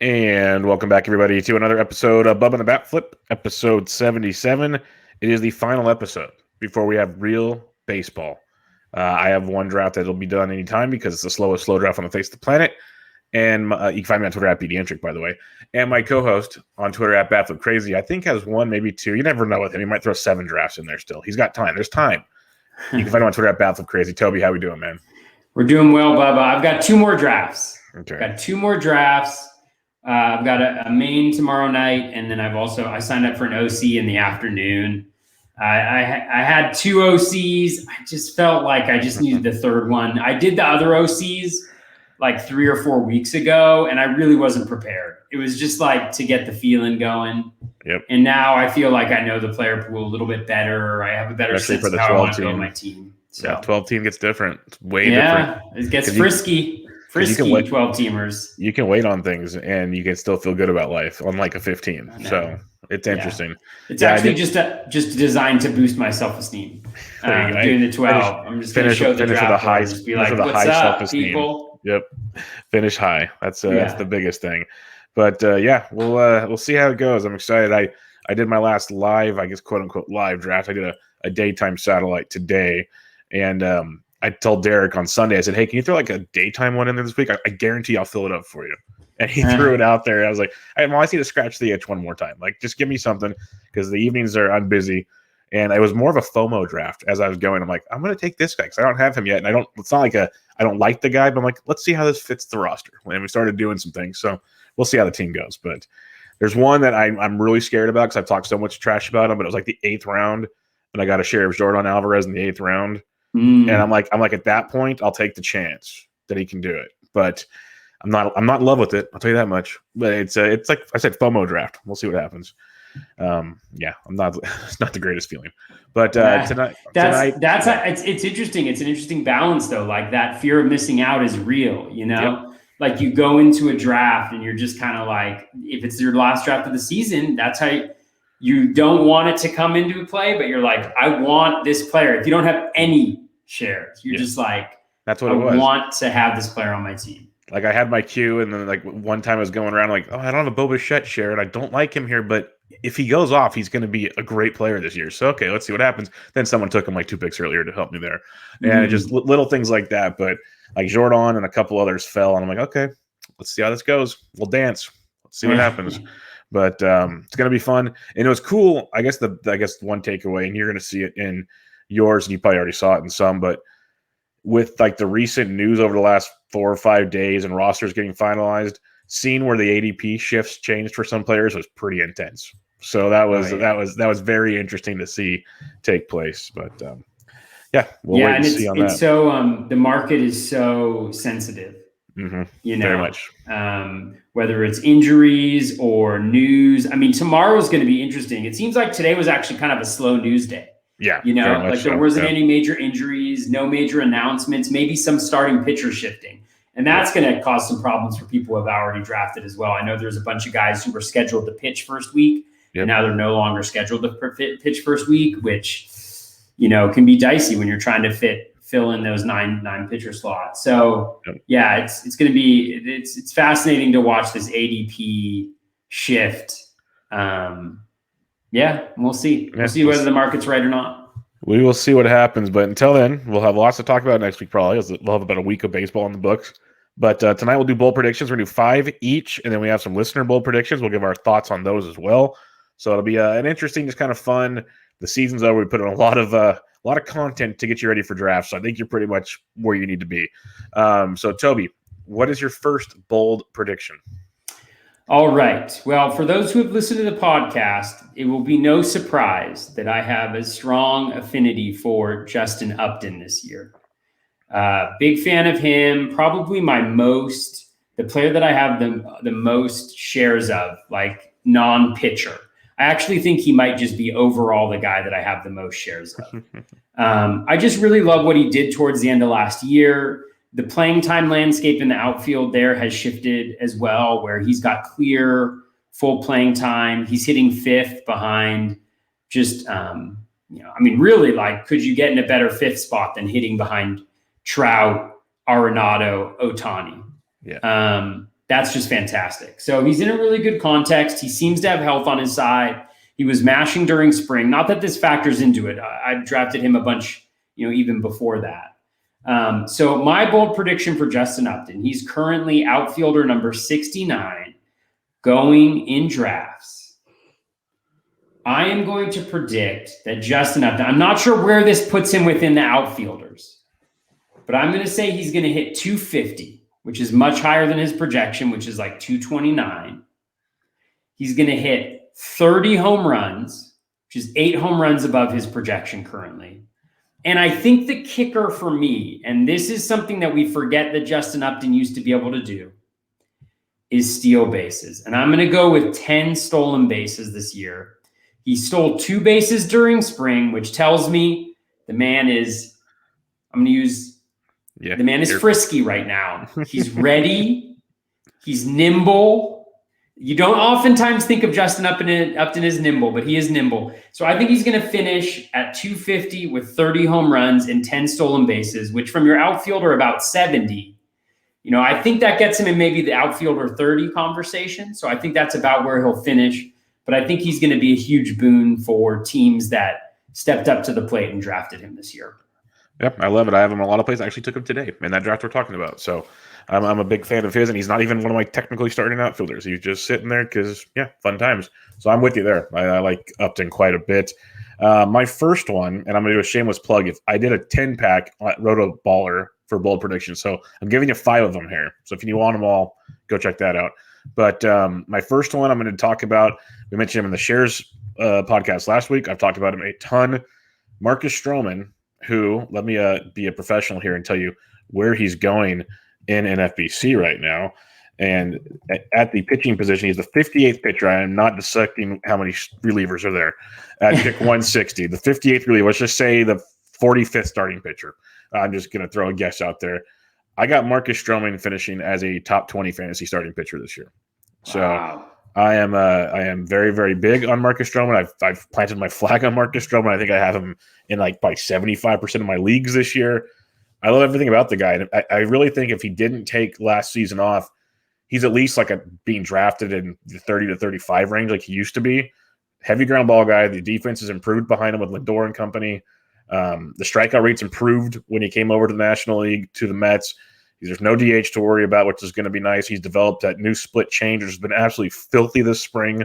And welcome back, everybody, to another episode of Bubba and the BatFlip, episode 77. It is the final episode before we have real baseball. I have one draft that'll be done anytime because it's the slowest slow draft on the face of the planet. And you can find me on Twitter at BDentric, by the way. And my co-host on Twitter at BatFlipCrazy, I think has one, maybe two. You never know with him. He might throw 7 drafts in there still. He's got time. There's time. You can find him on Twitter at BatFlipCrazy. Toby, how we doing, man? We're doing well, Bubba. I've got 2 more drafts. Okay. Got 2 more drafts. I've got a main tomorrow night, and then I signed up for an OC in the afternoon. I had 2 OCs. I just felt like I just needed the third one. I did the other OCs like 3 or 4 weeks ago, and I really wasn't prepared. It was just like to get the feeling going. Yep. And now I feel like I know the player pool a little bit better. I have a better sense of how I want to build my team. So yeah, 12 team gets different. It's way different. Yeah, it gets frisky. Frisky 12-teamers. You can wait on things and you can still feel good about life, unlike a 15. So it's interesting. Yeah. It's actually just designed to boost my self-esteem. Doing the 12. I'm just going to show the draft. With a high, just be like, with a what's high up, self-esteem. people? Yep. Finish high. That's the biggest thing. But we'll see how it goes. I'm excited. I did my last live, I guess, quote unquote live draft. I did a daytime satellite today, and I told Derek on Sunday, I said, hey, can you throw like a daytime one in there this week? I guarantee I'll fill it up for you. And he threw it out there. I was like, I just need to scratch the itch one more time. Like, just give me something, because the evenings I'm busy. And it was more of a FOMO draft as I was going. I'm like, I'm going to take this guy because I don't have him yet. And it's not like I don't like the guy, but I'm like, let's see how this fits the roster. And we started doing some things. So we'll see how the team goes. But there's one that I'm really scared about because I've talked so much trash about him, but it was like the 8th round. And I got a share of Jordan Alvarez in the 8th round. And I'm like, at that point, I'll take the chance that he can do it. But I'm not in love with it. I'll tell you that much. But it's like I said, FOMO draft. We'll see what happens. It's not the greatest feeling. But tonight, it's interesting. It's an interesting balance though. Like that fear of missing out is real, you know? Yep. Like you go into a draft and you're just kind of like, if it's your last draft of the season, that's how you don't want it to come into play, but you're like, I want this player. If you don't have any shares, you're just like, that's what it was. I want to have this player on my team. Like I had my queue, and then like one time I was going around like, oh, I don't have a Bubba Shett share, and I don't like him here, but if he goes off, he's going to be a great player this year. So okay, let's see what happens. Then someone took him like 2 picks earlier to help me there, and just little things like that. But like Jordan and a couple others fell, and I'm like, okay, let's see how this goes. We'll dance. Let's see what happens. But it's going to be fun, and it was cool. I guess one takeaway, and you're going to see it in yours, and you probably already saw it in some, but with like the recent news over the last 4 or 5 days and rosters getting finalized, seeing where the ADP shifts changed for some players was pretty intense. So that was very interesting to see take place. But we'll wait and see on that. So the market is so sensitive. Mm-hmm. You know, very much. Whether it's injuries or news. I mean, tomorrow's going to be interesting. It seems like today was actually kind of a slow news day. Yeah, you know, like there wasn't any major injuries, no major announcements, maybe some starting pitcher shifting. And that's going to cause some problems for people who have already drafted as well. I know there's a bunch of guys who were scheduled to pitch first week, and now they're no longer scheduled to pitch first week, which, you know, can be dicey when you're trying to fill in those nine pitcher slots. So it's going to be, it's fascinating to watch this ADP shift. We'll see. We'll see whether the market's right or not. We will see what happens. But until then, we'll have lots to talk about next week probably. We'll have about a week of baseball in the books. But tonight we'll do bold predictions. We're going to do 5 each, and then we have some listener bold predictions. We'll give our thoughts on those as well. So it'll be an interesting, just kind of fun. The season's over. We put in a lot of content to get you ready for drafts. So I think you're pretty much where you need to be. So Toby, what is your first bold prediction? All right. Well, for those who have listened to the podcast, it will be no surprise that I have a strong affinity for Justin Upton this year. Big fan of him. Probably the player that I have the most shares of, like non-pitcher. I actually think he might just be overall the guy that I have the most shares of. I just really love what he did towards the end of last year. The playing time landscape in the outfield there has shifted as well, where he's got clear full playing time. He's hitting 5th behind just, really, like, could you get in a better 5th spot than hitting behind Trout, Arenado, Ohtani? Yeah. that's just fantastic. So he's in a really good context. He seems to have health on his side. He was mashing during spring. Not that this factors into it. I drafted him a bunch, even before that. So my bold prediction for Justin Upton, he's currently outfielder number 69 going in drafts. I am going to predict that Justin Upton, I'm not sure where this puts him within the outfielders, but I'm going to say he's going to hit 250, which is much higher than his projection, which is like 229. He's going to hit 30 home runs, which is 8 home runs above his projection currently. And I think the kicker for me, and this is something that we forget that Justin Upton used to be able to do, is steal bases. And I'm going to go with 10 stolen bases this year. He stole 2 bases during spring, which tells me the man is, the man is frisky right now. He's ready. He's nimble. You don't oftentimes think of Justin Upton as nimble, but he is nimble. So I think he's going to finish at 250 with 30 home runs and 10 stolen bases, which from your outfielder about 70. I think that gets him in maybe the outfielder 30 conversation. So I think that's about where he'll finish. But I think he's going to be a huge boon for teams that stepped up to the plate and drafted him this year. Yep, I love it. I have him in a lot of places. I actually took him today in that draft we're talking about. So I'm a big fan of his, and he's not even one of my technically starting outfielders. He's just sitting there because, fun times. So I'm with you there. I like Upton quite a bit. My first one, and I'm going to do a shameless plug. If I did a 10-pack Roto Baller for bold predictions, so I'm giving you 5 of them here. So if you want them all, go check that out. But my first one I'm going to talk about, we mentioned him in the Shares podcast last week. I've talked about him a ton. Marcus Stroman, who, let me be a professional here and tell you where he's going in NFBC right now. And at the pitching position, he's the 58th pitcher. I am not dissecting how many relievers are there. At pick 160, the 58th reliever, let's just say the 45th starting pitcher. I'm just going to throw a guess out there. I got Marcus Stroman finishing as a top 20 fantasy starting pitcher this year. So wow. I am very, very big on Marcus Stroman. I've planted my flag on Marcus Stroman. I think I have him in like by 75% of my leagues this year. I love everything about the guy. And I really think if he didn't take last season off, he's at least like being drafted in the 30 to 35 range like he used to be. Heavy ground ball guy. The defense has improved behind him with Lindor and company. The strikeout rates improved when he came over to the National League, to the Mets. There's no DH to worry about, which is going to be nice. He's developed that new split change, which has been absolutely filthy this spring.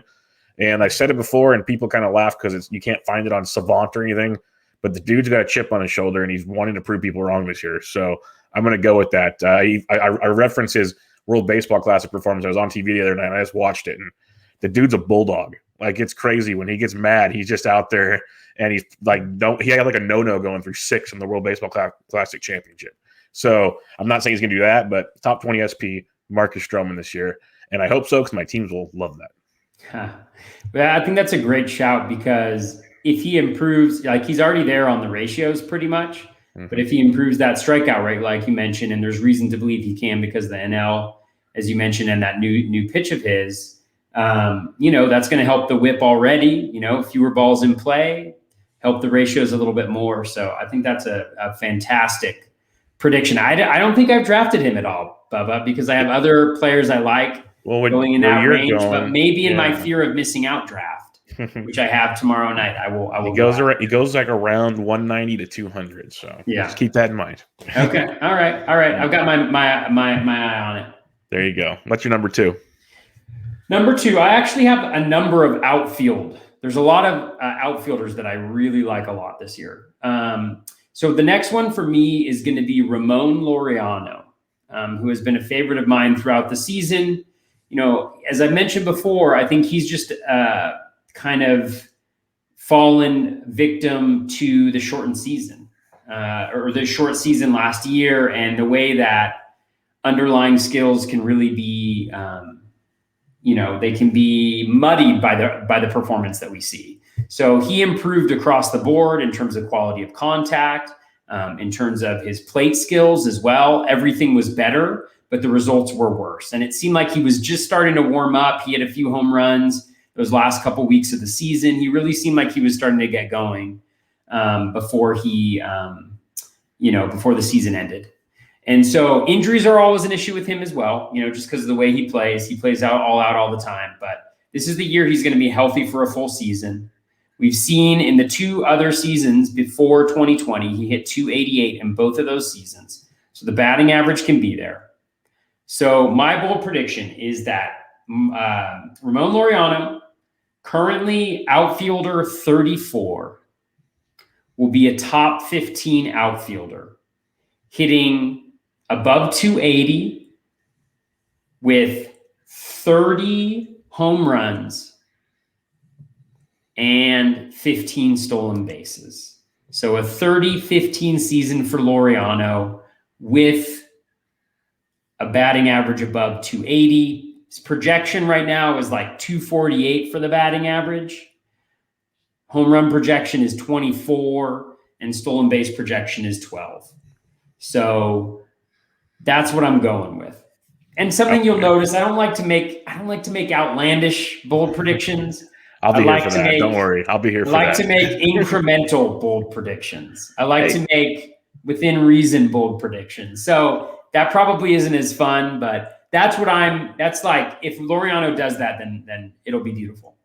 And I've said it before, and people kind of laugh because you can't find it on Savant or anything. But the dude's got a chip on his shoulder, and he's wanting to prove people wrong this year. So I'm going to go with that. I reference his World Baseball Classic performance. I was on TV the other night, and I just watched it. And the dude's a bulldog. Like, it's crazy. When he gets mad, he's just out there, and he's like, he had like a no-no going through 6 in the World Baseball Classic Championship. So I'm not saying he's going to do that, but top 20 SP, Marcus Stroman this year. And I hope so because my teams will love that. Well, I think that's a great shout because if he improves, like he's already there on the ratios pretty much, but if he improves that strikeout rate, like you mentioned, and there's reason to believe he can because of the NL, as you mentioned, and that new pitch of his, that's going to help the whip already, fewer balls in play, help the ratios a little bit more. So I think that's a fantastic prediction. I don't think I've drafted him at all, Bubba, because I have other players I like going in that range, but maybe in my fear of missing out draft, which I have tomorrow night, I will. He goes like around 190 to 200. So just keep that in mind. Okay. All right. I've got my eye on it. There you go. What's your number 2? Number 2, I actually have a number of outfield. There's a lot of outfielders that I really like a lot this year. So the next one for me is going to be Ramon Laureano, who has been a favorite of mine throughout the season. As I mentioned before, I think he's just kind of fallen victim to the shortened season or the short season last year and the way that underlying skills can really be, they can be muddied by the performance that we see. So he improved across the board in terms of quality of contact, in terms of his plate skills as well. Everything was better, but the results were worse. And it seemed like he was just starting to warm up. He had a few home runs those last couple weeks of the season. He really seemed like he was starting to get going before the season ended. And so injuries are always an issue with him as well, just because of the way he plays. He plays out all the time. But this is the year he's going to be healthy for a full season. We've seen in the 2 other seasons before 2020, he hit 288 in both of those seasons. So the batting average can be there. So my bold prediction is that Ramon Laureano, currently outfielder 34, will be a top 15 outfielder, hitting above 280 with 30 home runs and 15 stolen bases. So a 30-15 season for Laureano with a batting average above 280. His projection right now is like 248 for the batting average. Home run projection is 24 and stolen base projection is 12. So that's what I'm going with. And something you'll notice, I don't like to make outlandish bold predictions. I'll be here for that. Don't worry. I'll be here for that. I like to make incremental bold predictions. I like to make within reason bold predictions. So that probably isn't as fun, but that's like, if Laureano does that, then it'll be beautiful.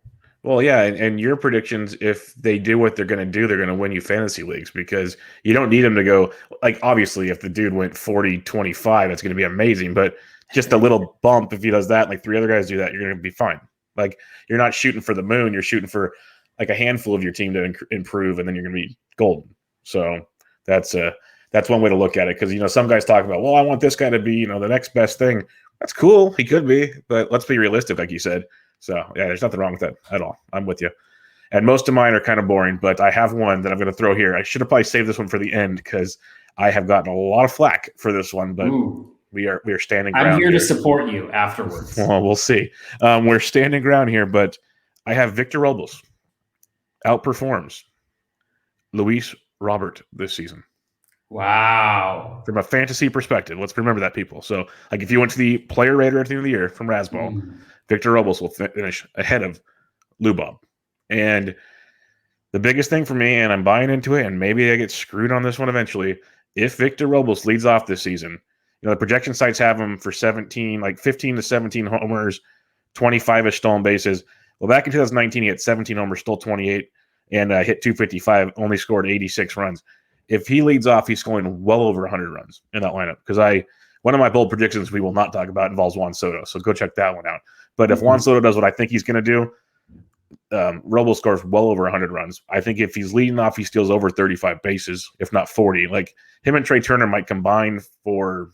Well, yeah, and your predictions, if they do what they're going to do, they're going to win you fantasy leagues, because you don't need them to go, like, obviously, if the dude went 40-25, it's going to be amazing, but just a little bump, if he does that, like 3 other guys do that, you're going to be fine. Like, you're not shooting for the moon, you're shooting for like a handful of your team to improve, and then you're going to be golden. So that's one way to look at it, because, some guys talk about, well, I want this guy to be, the next best thing. That's cool. He could be, but let's be realistic, like you said. So, yeah, there's nothing wrong with that at all. I'm with you. And most of mine are kind of boring, but I have one that I'm going to throw here. I should have probably saved this one for the end, because I have gotten a lot of flack for this one, but we are standing ground. I'm here to support you afterwards. Well, we'll see. We're standing ground here, but I have Victor Robles outperforms Luis Robert this season. Wow. From a fantasy perspective, let's remember that, people. So, like, if you went to the player rater at the end of the year from Razzball, Victor Robles will finish ahead of Lubob. And the biggest thing for me, and I'm buying into it, and maybe I get screwed on this one eventually, if Victor Robles leads off this season, the projection sites have him for 15 to 17 homers, 25-ish stolen bases. Well, back in 2019, he had 17 homers, stole 28, and hit 255, only scored 86 runs. If he leads off, he's scoring well over 100 runs in that lineup, because one of my bold predictions we will not talk about involves Juan Soto, so go check that one out. But if Juan Soto does what I think he's going to do, Robles scores well over 100 runs. I think if he's leading off, he steals over 35 bases, if not 40. Like, him and Trey Turner might combine for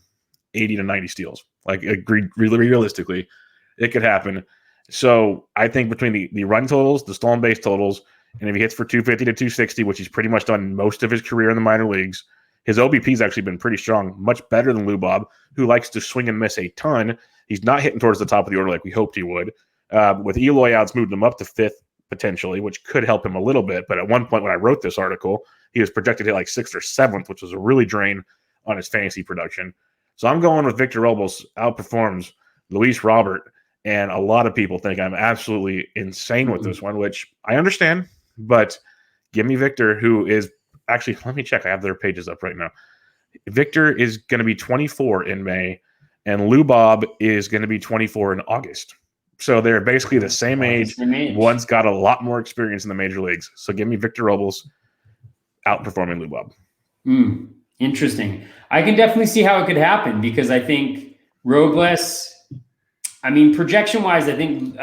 80 to 90 steals. Like, realistically, it could happen. So I think between the run totals, the stolen base totals, and if he hits for 250 to 260, which he's pretty much done most of his career in the minor leagues, his OBP's actually been pretty strong, much better than Lubob, who likes to swing and miss a ton. He's not hitting towards the top of the order like we hoped he would. With Eloy outs, moved him up to 5th potentially, which could help him a little bit. But at one point when I wrote this article, he was projected to hit like 6th or 7th, which was a really drain on his fantasy production. So I'm going with Victor Robles outperforms Luis Robert. And a lot of people think I'm absolutely insane with this one, which I understand. But give me Victor, who is actually, let me check. I have their pages up right now. Victor is going to be 24 in May, and Lubob is going to be 24 in August. So they're basically the same age. One's got a lot more experience in the major leagues. So give me Victor Robles outperforming Lubob. Interesting. I can definitely see how it could happen, because I think Robles, projection-wise, I think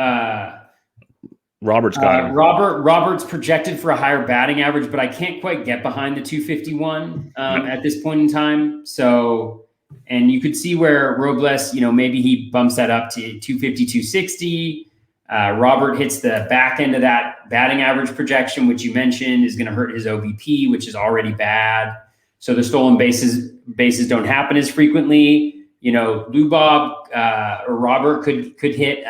Robert's got him. Robert's projected for a higher batting average, but I can't quite get behind the 251 at this point in time. So, and you could see where Robles, maybe he bumps that up to 250, 260. Robert hits the back end of that batting average projection, which you mentioned is going to hurt his OBP, which is already bad. So the stolen bases don't happen as frequently. Lubob or Robert could hit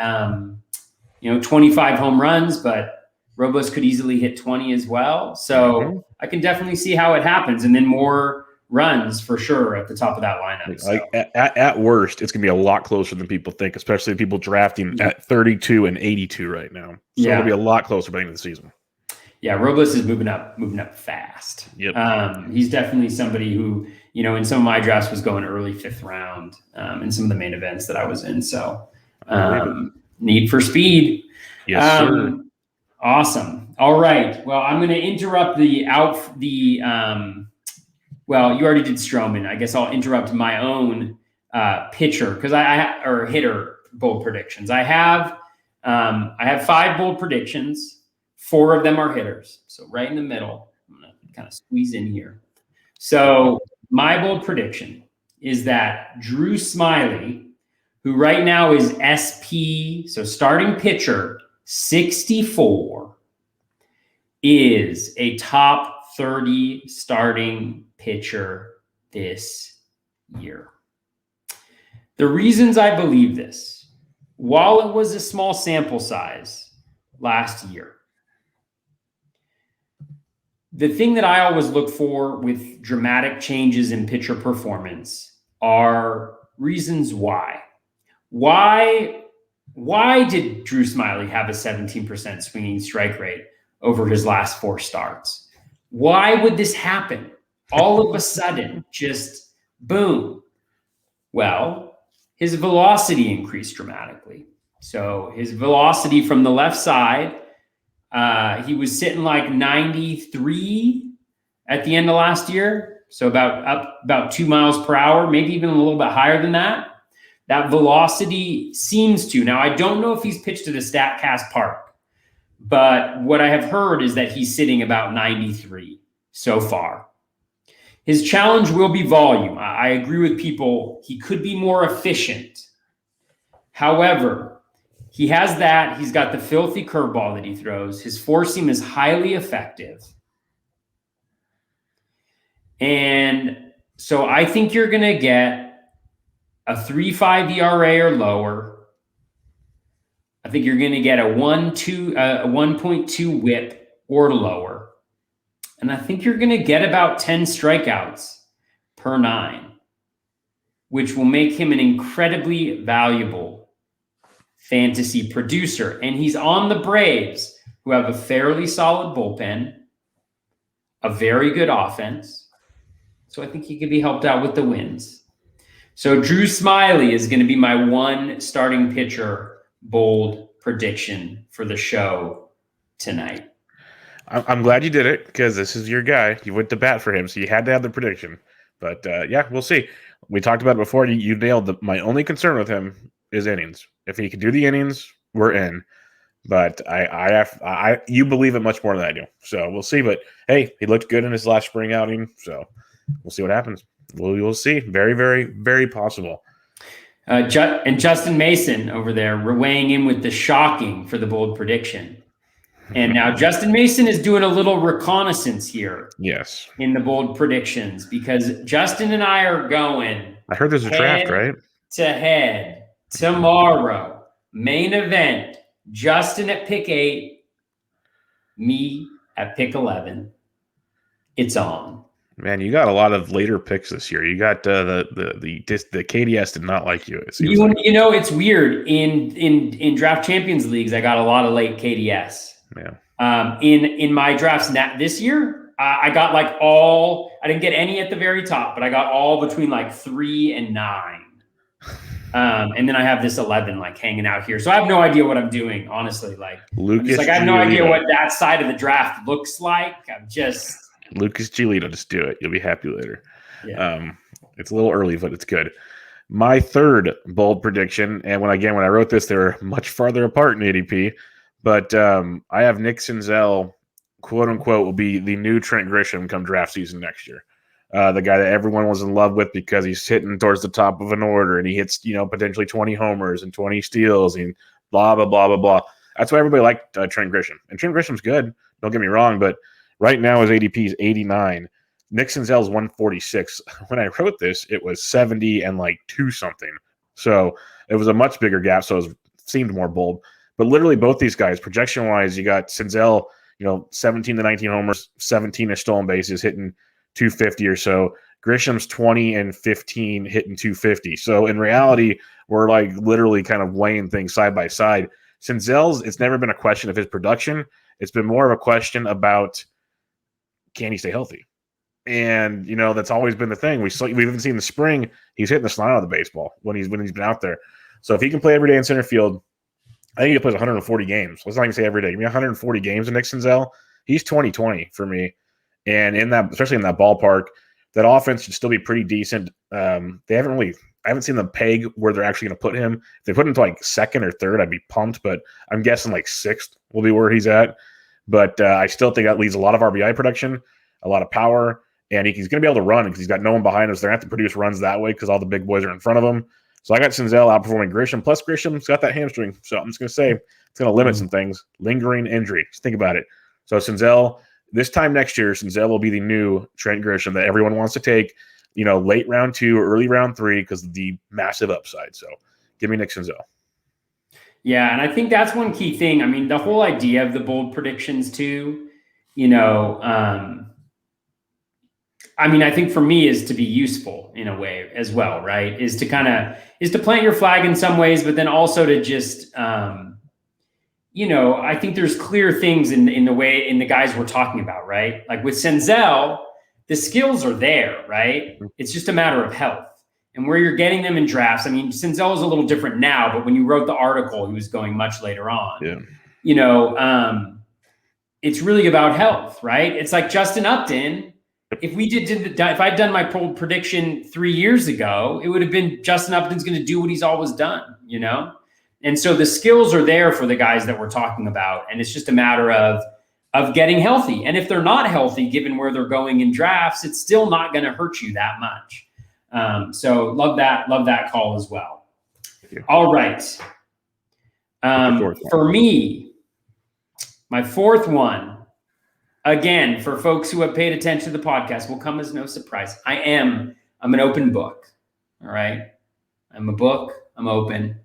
25 home runs, but Robles could easily hit 20 as well. So I can definitely see how it happens. And then more runs for sure at the top of that lineup. So. At worst, it's going to be a lot closer than people think, especially people drafting at 32 and 82 right now. So it'll be a lot closer by the end of the season. Yeah, Robles is moving up fast. Yep. He's definitely somebody who, in some of my drafts was going early 5th round in some of the main events that I was in. So need for speed. Yes, sir. Awesome. All right. Well, I'm going to interrupt well, you already did Stroman. I guess I'll interrupt my own pitcher because or hitter bold predictions. I have 5 bold predictions. 4 of them are hitters. So right in the middle, I'm going to kind of squeeze in here. So my bold prediction is that Drew Smyly, who right now is SP, so starting pitcher, 64, is a top 30 starting pitcher this year. The reasons I believe this, while it was a small sample size last year, the thing that I always look for with dramatic changes in pitcher performance are reasons why. Why did Drew Smyly have a 17% swinging strike rate over his last 4 starts? Why would this happen? All of a sudden, just boom. Well, his velocity increased dramatically. So his velocity from the left side, he was sitting like 93 at the end of last year. So about 2 miles per hour, maybe even a little bit higher than that. That velocity seems to. Now, I don't know if he's pitched at a StatCast park, but what I have heard is that he's sitting about 93 so far. His challenge will be volume. I agree with people. He could be more efficient. However, he has that. He's got the filthy curveball that he throws. His four seam is highly effective. And so I think you're going to get a 3.5 ERA or lower. I think you're going to get a 1.2 whip or lower. And I think you're going to get about 10 strikeouts per 9, which will make him an incredibly valuable fantasy producer. And he's on the Braves, who have a fairly solid bullpen, a very good offense. So I think he could be helped out with the wins. So Drew Smyly is going to be my 1 starting pitcher bold prediction for the show tonight. I'm glad you did it because this is your guy. You went to bat for him, so you had to have the prediction. But yeah, we'll see. We talked about it before. You nailed my only concern with him is innings. If he can do the innings, we're in. But you believe it much more than I do. So we'll see. But hey, he looked good in his last spring outing. So we'll see what happens. We'll see. Very, very, very possible. And Justin Mason over there weighing in with the shocking for the bold prediction. And now Justin Mason is doing a little reconnaissance here. Yes. In the bold predictions, because Justin and I are going. I heard there's a draft, right? To head tomorrow. Main event. Justin at pick 8. Me at pick 11. It's on. Man, you got a lot of later picks this year. You got the KDS did not like you. You know, it's weird. In draft champions leagues, I got a lot of late KDS. Yeah. In my drafts this year, I got like all. I didn't get any at the very top, but I got all between like 3 and 9. And then I have this 11 like hanging out here. So I have no idea what I'm doing, honestly. Like Lucas, I have no idea what that side of the draft looks like. Lucas Giolito, just do it. You'll be happy later. Yeah. It's a little early, but it's good. My third bold prediction, and when I wrote this, they were much farther apart in ADP, but I have Nick Senzel, quote unquote, will be the new Trent Grisham come draft season next year. The guy that everyone was in love with because he's hitting towards the top of an order and he hits, potentially 20 homers and 20 steals and blah, blah, blah, blah, blah. That's why everybody liked Trent Grisham. And Trent Grisham's good. Don't get me wrong, but right now his ADP is 89. Nick Senzel's 146. When I wrote this, it was 70 and like 2 something. So it was a much bigger gap. So it seemed more bold. But literally both these guys, projection wise, you got Senzel, 17 to 19 homers, 17-ish stolen bases, hitting 250 or so. Grisham's 20 and 15 hitting 250. So in reality, we're like literally kind of weighing things side by side. Senzel's, it's never been a question of his production. It's been more of a question about, can he stay healthy? And, that's always been the thing. We've even seen in the spring, he's hitting the snot out of the baseball when he's been out there. So if he can play every day in center field, I think he plays 140 games. Let's not even say every day. Give me 140 games in Nick Senzel. He's 20-20 for me. And especially in that ballpark, that offense should still be pretty decent. I haven't seen them peg where they're actually going to put him. If they put him to like second or third, I'd be pumped, but I'm guessing like sixth will be where he's at. But I still think that leads a lot of RBI production, a lot of power, and he's going to be able to run because he's got no one behind him. So they're going to have to produce runs that way because all the big boys are in front of him. So I got Senzel outperforming Grisham. Plus Grisham's got that hamstring. So I'm just going to say it's going to limit some things. Lingering injury. Just think about it. So Senzel, this time next year, Senzel will be the new Trent Grisham that everyone wants to take, late round 2 or early round 3 because of the massive upside. So give me Nick Senzel. Yeah, and I think that's one key thing. I mean, the whole idea of the bold predictions too, I think for me is to be useful in a way as well, right? Is to plant your flag in some ways, but then also to just, I think there's clear things in the guys we're talking about, right? Like with Senzel, the skills are there, right? It's just a matter of health and where you're getting them in drafts. I mean, Senzel is a little different now, but when you wrote the article, he was going much later on. Yeah. It's really about health, right? It's like Justin Upton. If I'd done my prediction 3 years ago, it would have been Justin Upton's going to do what he's always done, And so the skills are there for the guys that we're talking about. And it's just a matter of getting healthy. And if they're not healthy, given where they're going in drafts, it's still not going to hurt you that much. So love that call as well. All right. For me, my fourth one, again, for folks who have paid attention to the podcast, will come as no surprise. I'm an open book. All right. I'm a book. I'm open.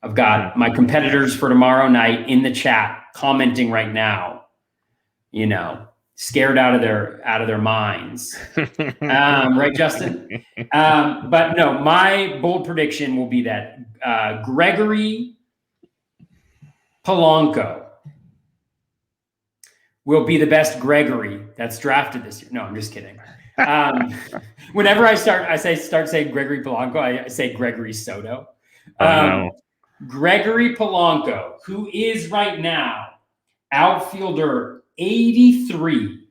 I've got my competitors for tomorrow night in the chat commenting right now, scared out of their minds. Right, Justin? But no, my bold prediction will be that Gregory Polanco will be the best Gregory that's drafted this year. No, I'm just kidding. Whenever I start saying Gregory Polanco, I say Gregory Soto. Gregory Polanco, who is right now outfielder 83,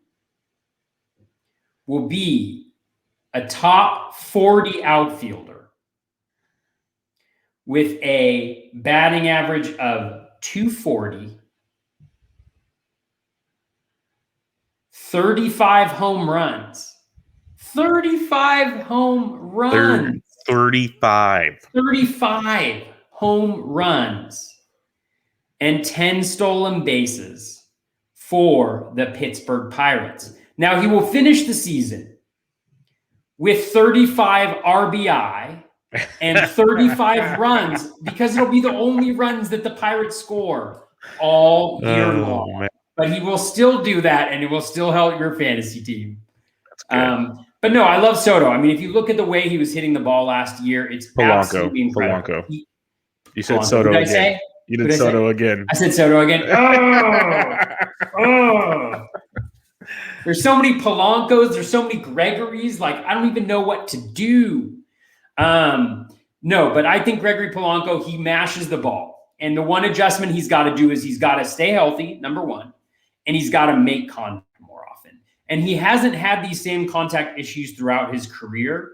will be a top 40 outfielder with a batting average of 240, 35 home runs. 35 home runs. 35 home runs and 10 stolen bases for the Pittsburgh Pirates. Now, he will finish the season with 35 RBI and 35 runs because it'll be the only runs that the Pirates score all year long. Man. But he will still do that, and it will still help your fantasy team. But no, I love Soto. I mean, if you look at the way he was hitting the ball last year, it's absolutely incredible. Polanco. You said Soto again. Say? You did Soto again. I said Soto again. Oh. There's so many Polancos. There's so many Gregorys. Like, I don't even know what to do. No, but I think Gregory Polanco, he mashes the ball. And the one adjustment he's got to do is he's got to stay healthy, number one, and he's got to make contact more often. And he hasn't had these same contact issues throughout his career.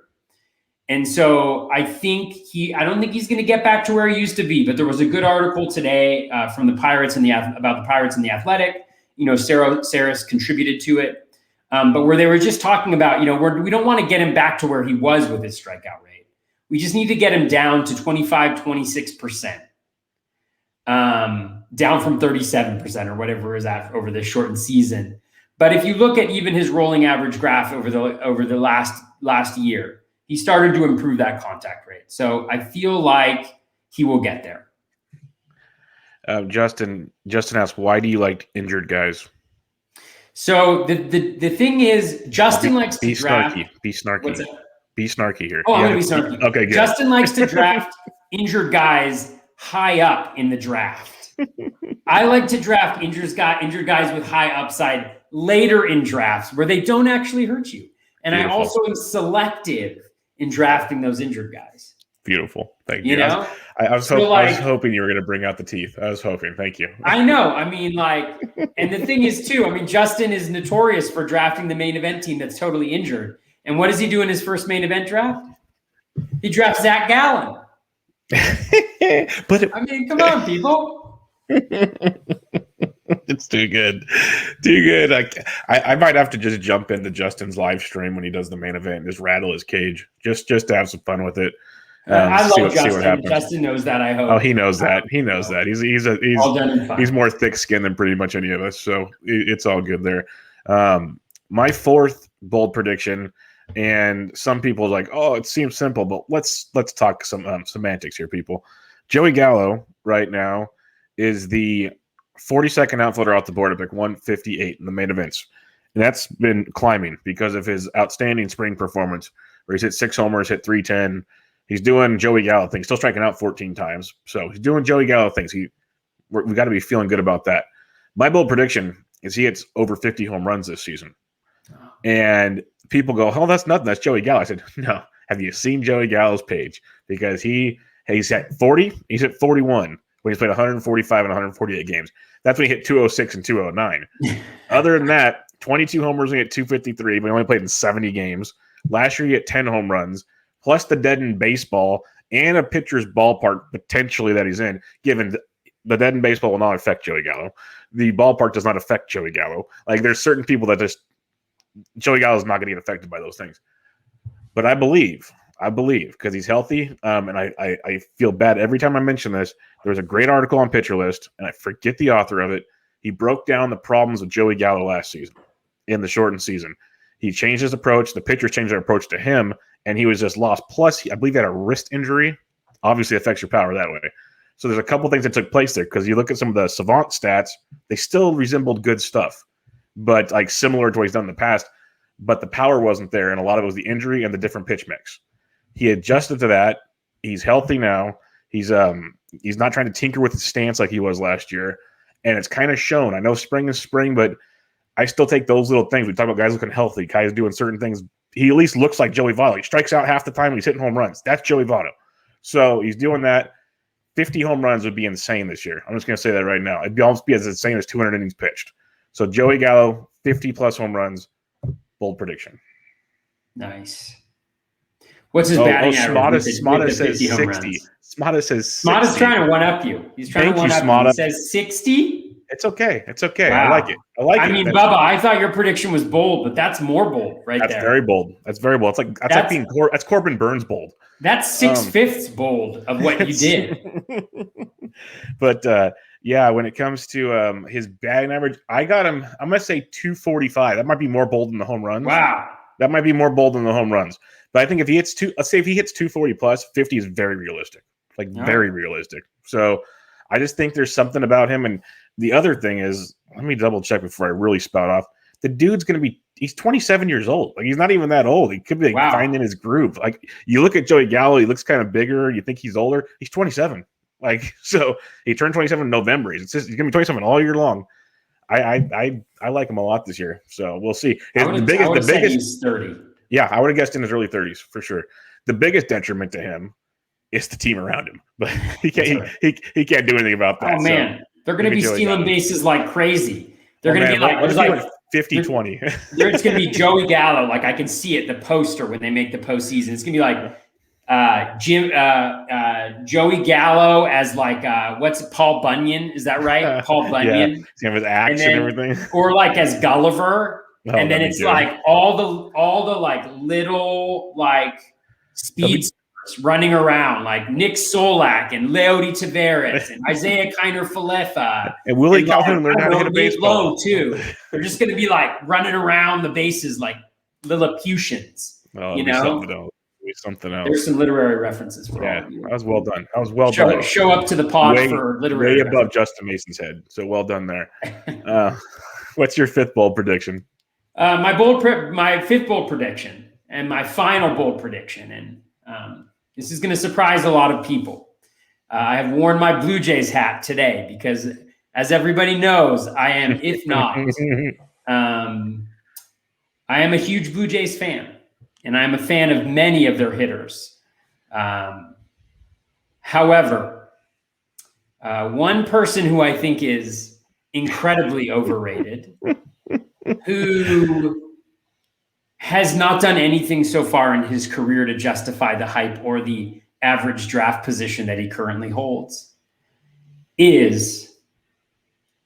And so I don't think he's going to get back to where he used to be. But there was a good article today from the Pirates about the Pirates and the Athletic. Saris contributed to it, but where they were just talking about, we don't want to get him back to where he was with his strikeout rate. We just need to get him down to 26%, down from 37% or whatever is at over the shortened season. But if you look at even his rolling average graph over the last year, he started to improve that contact rate. So I feel like he will get there. Justin asked, why do you like injured guys? So the thing is, Justin likes to draft. Be snarky. Be snarky here. Oh, I'm going to be snarky. Okay, good. Justin likes to draft injured guys high up in the draft. I like to draft injured guys with high upside later in drafts where they don't actually hurt you. And Beautiful. I also am selective in drafting those injured guys. Beautiful. Thank you. you. Know? I was hoping you were going to bring out the teeth. I was hoping. Thank you. I know. I mean, and the thing is, too, I mean, Justin is notorious for drafting the main event team that's totally injured. And what does he do in his first main event draft? He drafts Zach Gallen. But I mean, come on, people. It's too good. Too good. I might have to just jump into Justin's live stream when he does the main event and just rattle his cage just to have some fun with it. I love Justin. Justin knows that, I hope. Oh, he knows that. He knows that. He's more thick-skinned than pretty much any of us, so it's all good there. My fourth bold prediction, and some people are like, oh, it seems simple, but let's talk some semantics here, people. Joey Gallo right now is the 42nd outfielder off the board at pick 158 in the main events. And that's been climbing because of his outstanding spring performance, where he's hit 6 homers, hit 310. He's doing Joey Gallo things, still striking out 14 times. So he's doing Joey Gallo things. We got to be feeling good about that. My bold prediction is he hits over 50 home runs this season. And people go, oh, that's nothing. That's Joey Gallo. I said, no. Have you seen Joey Gallo's page? Because he's at 40. He's at 41 when he's played 145 and 148 games. That's when he hit 206 and 209. Other than that, 22 homers and he hit 253, but he only played in 70 games. Last year he hit 10 home runs, plus the deadened baseball and a pitcher's ballpark potentially that he's in, given the deadened baseball will not affect Joey Gallo. The ballpark does not affect Joey Gallo. Like, there's certain people that just – Joey Gallo is not going to get affected by those things. But I believe, because he's healthy, and I feel bad every time I mention this. There was a great article on Pitcher List, and I forget the author of it. He broke down the problems with Joey Gallo last season in the shortened season. He changed his approach. The pitchers changed their approach to him, and he was just lost. Plus, I believe he had a wrist injury. Obviously affects your power that way. So there's a couple things that took place there, because you look at some of the savant stats, they still resembled good stuff, but like similar to what he's done in the past. But the power wasn't there, and a lot of it was the injury and the different pitch mix. He adjusted to that. He's healthy now. He's not trying to tinker with his stance like he was last year, and it's kind of shown. I know spring is spring, but I still take those little things. We talk about guys looking healthy, guys doing certain things. He at least looks like Joey Votto. He strikes out half the time when he's hitting home runs. That's Joey Votto. So he's doing that. 50 home runs would be insane this year. I'm just going to say that right now. It'd almost be as insane as 200 innings pitched. So Joey Gallo, 50-plus home runs, bold prediction. Nice. What's his batting average? Smada says 60. Smada says 60. Smada's trying to one-up you. He's trying to one-up you. He says 60? It's okay. It's okay. Wow. I like it. I mean, Bubba, I thought your prediction was bold, but that's more bold there. That's very bold. That's very bold. That's Corbin Burns bold. That's 6/5 bold of what you did. But yeah, when it comes to his batting average, I got him. I'm gonna say 245. That might be more bold than the home runs. Wow, that might be more bold than the home runs. But I think if he hits let's say if he hits 240 plus, 50 is very realistic. Very realistic. So I just think there's something about him. And the other thing is, let me double check before I really spout off. The dude's going to be, he's 27 years old. Like, he's not even that old. He could be finding his groove. Like, you look at Joey Gallo, he looks kind of bigger. You think he's older. He's 27. Like, so he turned 27 in November. He's going to be 27 all year long. I like him a lot this year. So we'll see. The biggest he's 30. Yeah, I would have guessed in his early 30s for sure. The biggest detriment to him is the team around him, but he can't do anything about that. Oh man, so they're going to be stealing bases like crazy. They're going to be like 50-20. It's going to be Joey Gallo. Like, I can see it, the poster when they make the postseason. It's going to be like Joey Gallo as like what's Paul Bunyan? Is that right? Paul Bunyan. Yeah. His axe and everything. Or like as Gulliver. Oh, and then it's like all the like little like speed running around like Nick Solak and Leody Taveras and Isaiah Kiner-Falefa and Willie Calhoun learned how to hit a baseball low too. They're just going to be like running around the bases like Lilliputians. Oh, you know, something else. There's some literary references for all of you. That was well done. Done. Show up to the pod for literary. Way above Justin Mason's head. So well done there. What's your fifth bold prediction? My fifth bold prediction and my final bold prediction, and this is going to surprise a lot of people. I have worn my Blue Jays hat today because, as everybody knows, I am, if not, I am a huge Blue Jays fan, and I'm a fan of many of their hitters. However, one person who I think is incredibly overrated, who has not done anything so far in his career to justify the hype or the average draft position that he currently holds, is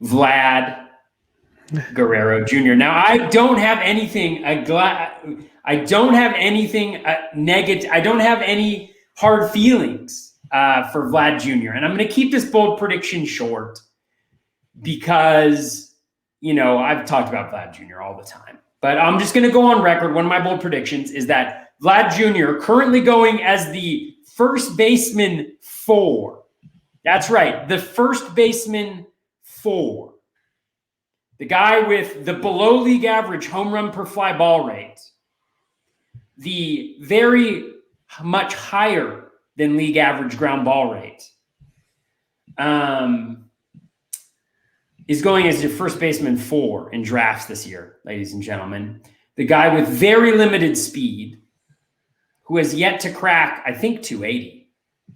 Vlad Guerrero Jr. Now, I don't have anything negative. I don't have any hard feelings for Vlad Jr. And I'm going to keep this bold prediction short because, I've talked about Vlad Jr. all the time. But I'm just going to go on record. One of my bold predictions is that Vlad Jr. currently going as the first baseman 4. That's right, the first baseman 4. The guy with the below league average home run per fly ball rate, the very much higher than league average ground ball rate, is going as your first baseman 4 in drafts this year, ladies and gentlemen. The guy with very limited speed, who has yet to crack, I think, 280.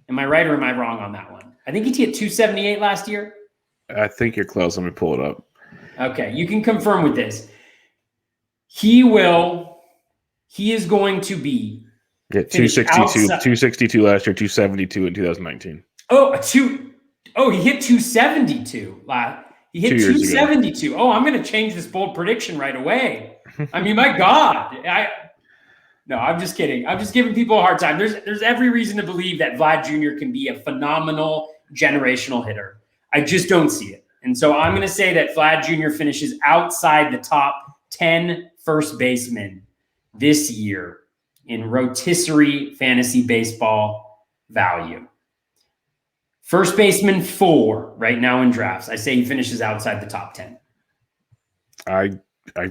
Am I right or am I wrong on that one? I think he hit 278 last year. I think you're close. Let me pull it up. Okay, you can confirm with this. He is going to be 262 last year, 272 in 2019. He hit 272 last. He hit 272. Oh, I'm going to change this bold prediction right away. I mean, my God. No, I'm just kidding. I'm just giving people a hard time. There's every reason to believe that Vlad Jr. can be a phenomenal generational hitter. I just don't see it. And so I'm going to say that Vlad Jr. finishes outside the top 10 first basemen this year in rotisserie fantasy baseball value. First baseman 4 right now in drafts. I say he finishes outside the top 10. I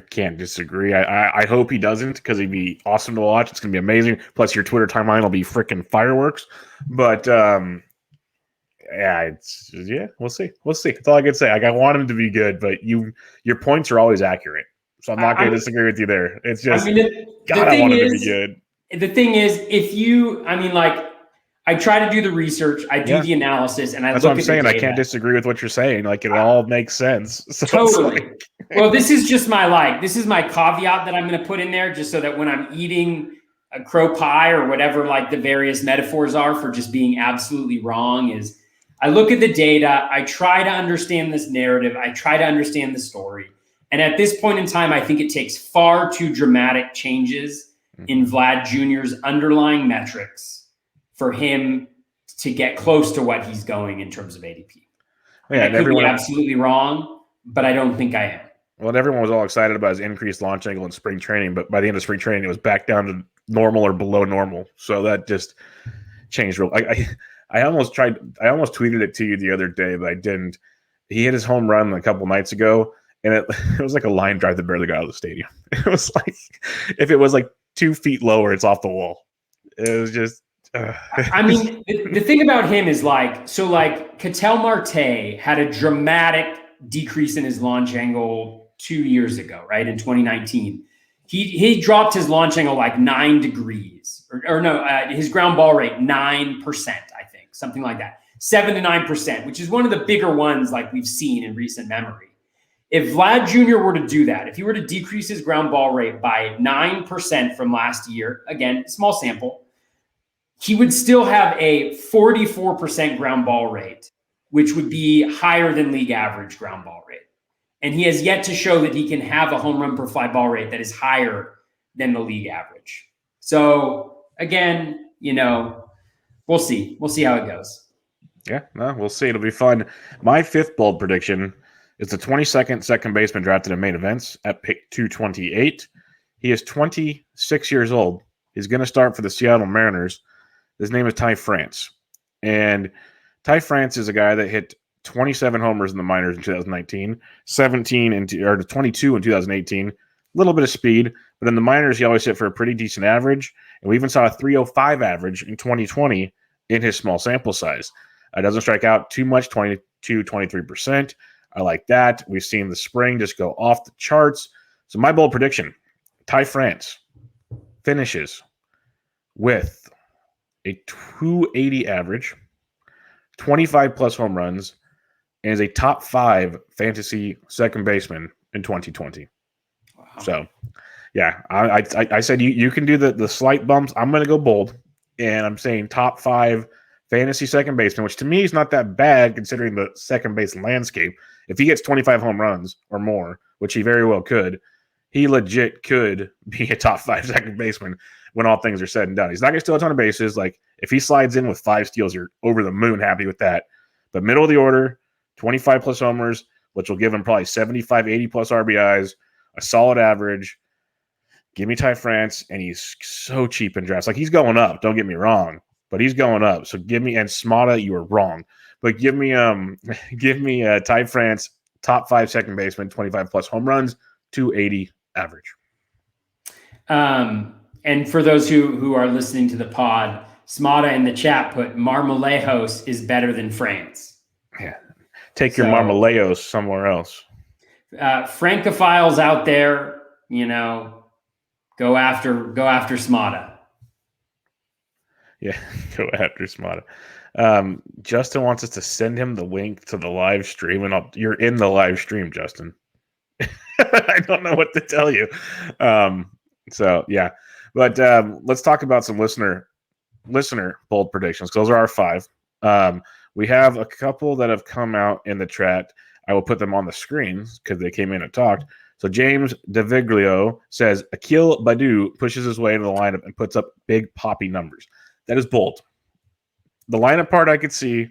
can't disagree. I hope he doesn't because it'd be awesome to watch. It's going to be amazing. Plus, your Twitter timeline will be freaking fireworks. But, we'll see. We'll see. That's all I can say. I want him to be good, but your points are always accurate. So I'm not going to disagree with you there. It's just, I want him to be good. The thing is, I try to do the research, I do the analysis, and that's what I'm saying. I can't disagree with what you're saying. Like, it all makes sense. So totally. Well, this is just my caveat that I'm going to put in there, just so that when I'm eating a crow pie or whatever, like the various metaphors are for just being absolutely wrong, is I look at the data, I try to understand this narrative, I try to understand the story. And at this point in time, I think it takes far too dramatic changes in Vlad Jr.'s underlying metrics for him to get close to what he's going in terms of ADP. Yeah, I could be absolutely wrong, but I don't think I am. Well, and everyone was all excited about his increased launch angle in spring training, but by the end of spring training, it was back down to normal or below normal. So that just changed. I almost tweeted it to you the other day, but I didn't. He hit his home run a couple nights ago, and it was like a line drive that barely got out of the stadium. It was like, if it was like 2 feet lower, it's off the wall. It was just. The thing about him is Ketel Marte had a dramatic decrease in his launch angle 2 years ago, right? In 2019. He dropped his launch angle like 9 degrees his ground ball rate 9%, I think, something like that. 7 to 9%, which is one of the bigger ones like we've seen in recent memory. If Vlad Jr. were to do that, if he were to decrease his ground ball rate by 9% from last year, again, small sample, he would still have a 44% ground ball rate, which would be higher than league average ground ball rate. And he has yet to show that he can have a home run per fly ball rate that is higher than the league average. So again, we'll see. We'll see how it goes. Yeah, no, we'll see. It'll be fun. My 5th bold prediction is the 22nd second baseman drafted in main events at pick 228. He is 26 years old. He's going to start for the Seattle Mariners. His name is Ty France. And Ty France is a guy that hit 27 homers in the minors in 2019, 22 in 2018. A little bit of speed, but in the minors, he always hit for a pretty decent average. And we even saw a 305 average in 2020 in his small sample size. Doesn't strike out too much, 22, 23%. I like that. We've seen the spring just go off the charts. So my bold prediction, Ty France finishes with a 280 average, 25 plus home runs, and is a top 5 fantasy second baseman in 2020. Wow. So, yeah, I said you can do the slight bumps. I'm going to go bold, and I'm saying top 5 fantasy second baseman, which to me is not that bad considering the second base landscape. If he gets 25 home runs or more, which he very well could, he legit could be a top 5 second baseman when all things are said and done. He's not going to steal a ton of bases. Like, if he slides in with 5 steals, you're over the moon happy with that. But middle of the order, 25 plus homers, which will give him probably 75, 80 plus RBIs, a solid average. Give me Ty France, and he's so cheap in drafts. Like, he's going up, don't get me wrong, but he's going up. So give me, and Smata, you were wrong. But give me Ty France, top 5 second baseman, 25 plus home runs, 280 average. And for those who are listening to the pod, Smata in the chat put Marmolejos is better than France. Yeah. Take your Marmolejos somewhere else. Francophiles out there, go after Smata. Yeah, go after Smata. Justin wants us to send him the link to the live stream, and you're in the live stream, Justin. I don't know what to tell you. So yeah, but let's talk about some listener bold predictions, because those are our 5. We have a couple that have come out in the chat. I will put them on the screens because they came in and talked. So James DeViglio says Akil Badu pushes his way into the lineup and puts up big poppy numbers. That is bold. The lineup part I could see.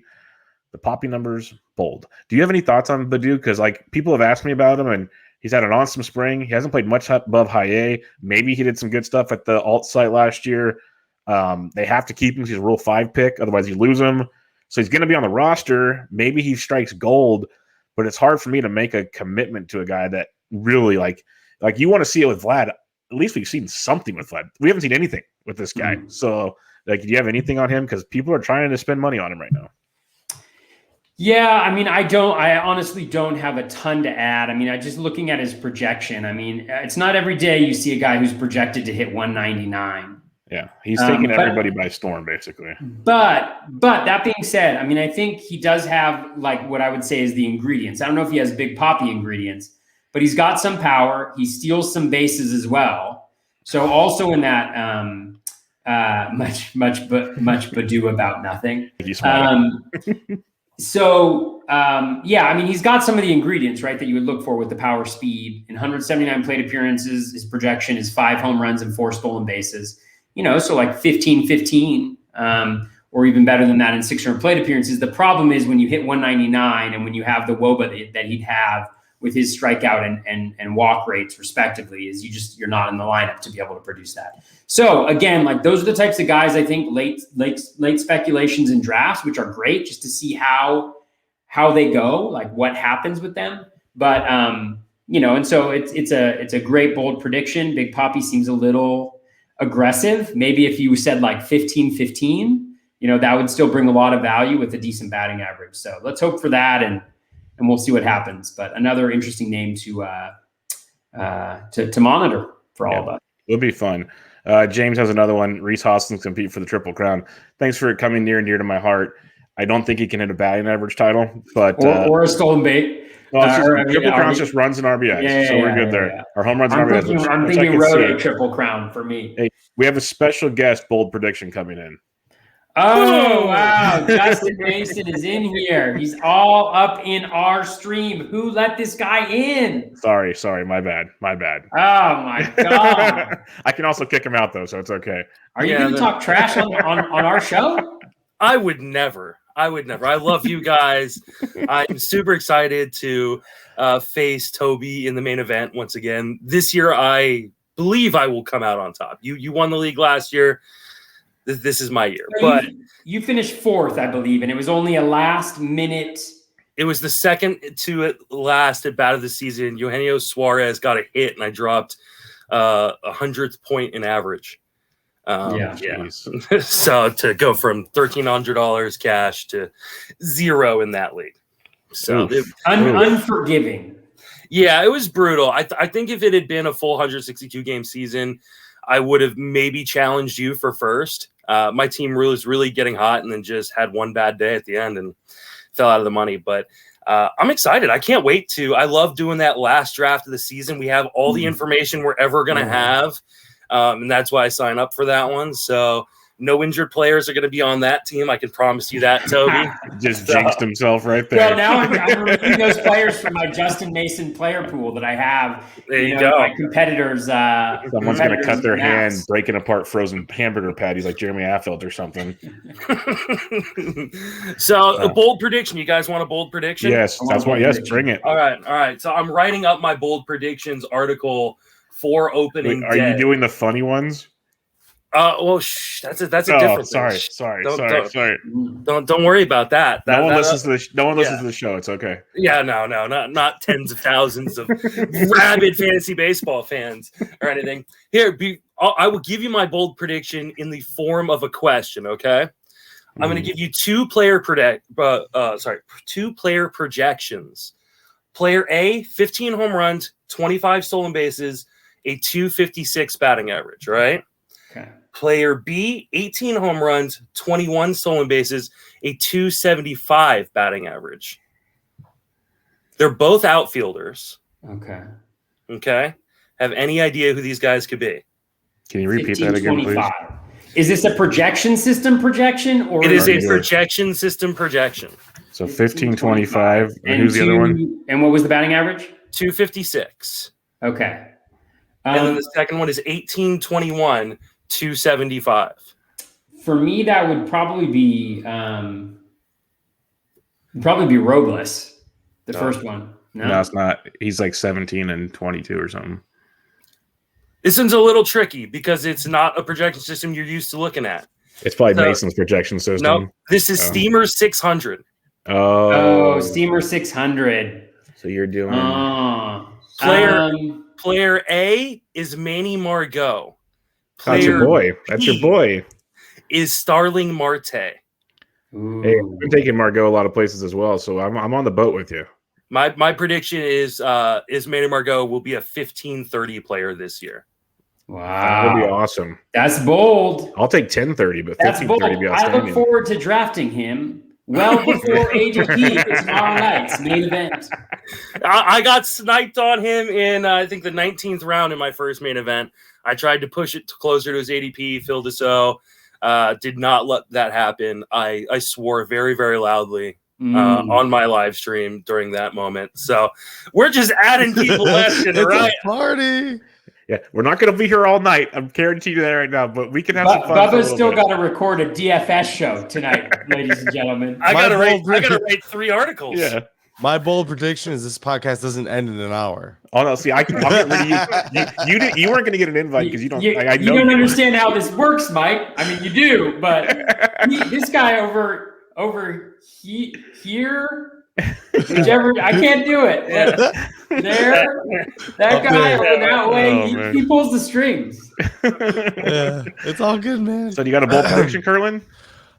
The poppy numbers, bold. Do you have any thoughts on Badu? Because people have asked me about him, and he's had an awesome spring. He hasn't played much above high A. Maybe he did some good stuff at the alt site last year. They have to keep him. He's a Rule 5 pick. Otherwise, you lose him. So he's going to be on the roster. Maybe he strikes gold, but it's hard for me to make a commitment to a guy that really like you want to see it with Vlad. At least we've seen something with Vlad. We haven't seen anything with this guy. Mm-hmm. So, do you have anything on him? Because people are trying to spend money on him right now. Yeah, I honestly don't have a ton to add. I just looking at his projection, it's not every day you see a guy who's projected to hit 199. Yeah, he's taking everybody by storm, basically. But that being said, I think he does have what I would say is the ingredients. I don't know if he has big poppy ingredients, but he's got some power. He steals some bases as well. So also in that much Badu about nothing. He's got some of the ingredients, right, that you would look for with the power, speed. In 179 plate appearances, his projection is 5 home runs and 4 stolen bases. So 15-15, or even better than that in 600 plate appearances. The problem is when you hit 199 and when you have the WOBA that he'd have with his strikeout and walk rates respectively, is you're not in the lineup to be able to produce that. So again, those are the types of guys I think late speculations in drafts, which are great just to see how they go, what happens with them. But and so it's a great bold prediction. Big Poppy seems a little aggressive. Maybe if you said 15-15, that would still bring a lot of value with a decent batting average. So let's hope for that, and we'll see what happens. But another interesting name to monitor for all of us. It'll be fun. James has another one. Reese Hoskins compete for the Triple Crown. Thanks for coming near and dear to my heart. I don't think he can hit a batting average title, but or a stolen bait. Triple Crown just runs in RBIs, so we're good there. Yeah. Our home runs and RBIs. I'm thinking road Triple Crown for me. Hey, we have a special guest bold prediction coming in. Oh, wow. Justin Mason is in here. He's all up in our stream. Who let this guy in? Sorry. My bad. Oh, my God. I can also kick him out, though, so it's okay. Are you going to talk trash on our show? I would never. I love you guys. I'm super excited to face Toby in the main event once again. This year, I believe I will come out on top. You won the league last year. This is my year. But you finished 4th, I believe, and it was only a last minute. It was the second to last at bat of the season. Eugenio Suarez got a hit, and I dropped 100th point in average. So to go from $1,300 cash to zero in that league. So unforgiving. Yeah, it was brutal. I think if it had been a full 162 game season, I would have maybe challenged you for first. My team was really getting hot and then just had one bad day at the end and fell out of the money. But I'm excited. I can't wait I love doing that last draft of the season. We have all the information we're ever going to have. And that's why I sign up for that one. So no injured players are going to be on that team. I can promise you that, Toby. Just jinxed himself right there. Well, now I'm removing those players from my Justin Mason player pool that I have. There you go. My competitors. Someone's going to cut their hand breaking apart frozen hamburger patties like Jeremy Affeldt or something. So a bold prediction. You guys want a bold prediction? Yes, that's why. Yes, bring it. All right. So I'm writing up my bold predictions article for opening. Wait, are you doing the funny ones? That's a different. Sorry. Don't worry about that. No one listens to the show. It's okay. Yeah, no, not tens of thousands of rabid fantasy baseball fans or anything. Here, I will give you my bold prediction in the form of a question. Okay, I'm going to give you two player projections. Player A, 15 home runs, 25 stolen bases, a 256 batting average. Right. Okay. Player B, 18 home runs, 21 stolen bases, a 275 batting average. They're both outfielders. Okay. Have any idea who these guys could be? Can you repeat that again, 25. Please? Is this a projection system projection? Or it is a projection system projection. So 15-25. And who's the other one? And what was the batting average? 256. Okay. And then the second one is 18-21. 275. For me, that would probably be Robles, the first one. No, it's not. He's like 17 and 22 or something. This one's a little tricky because it's not a projection system you're used to looking at. It's probably Mason's projection system. No, this is Steamer 600. Oh, Steamer 600. So you're doing player A is Manny Margot. That's your boy. That's your boy. Is Starling Marte. Ooh. Hey, I'm taking Margot a lot of places as well, so I'm on the boat with you. My prediction is Manny Margot will be a 15-30 player this year. Wow, that would be awesome. That's bold. I'll take 10-30, but 15-30 be outstanding. I look forward to drafting him well before ADP for tomorrow night's main event. I got sniped on him in I think the 19th round in my first main event. I tried to push it closer to his ADP. Phil Deso did not let that happen. I swore very, very loudly on my live stream during that moment. So we're just adding people left and right. Party. Yeah, we're not going to be here all night. I'm guaranteeing you that right now, but we can have some fun. Bubba's still got to record a DFS show tonight, ladies and gentlemen. I got to write 3 articles. Yeah. My bold prediction is this podcast doesn't end in an hour. Oh no! See, I'll get rid of you. You weren't going to get an invite because you don't. I know you don't understand how this works, Mike. I mean, you do, but this guy over here, whichever. I can't do it. There, that guy over that way. He pulls the strings. Yeah, it's all good, man. So you got a bold prediction, Curlin?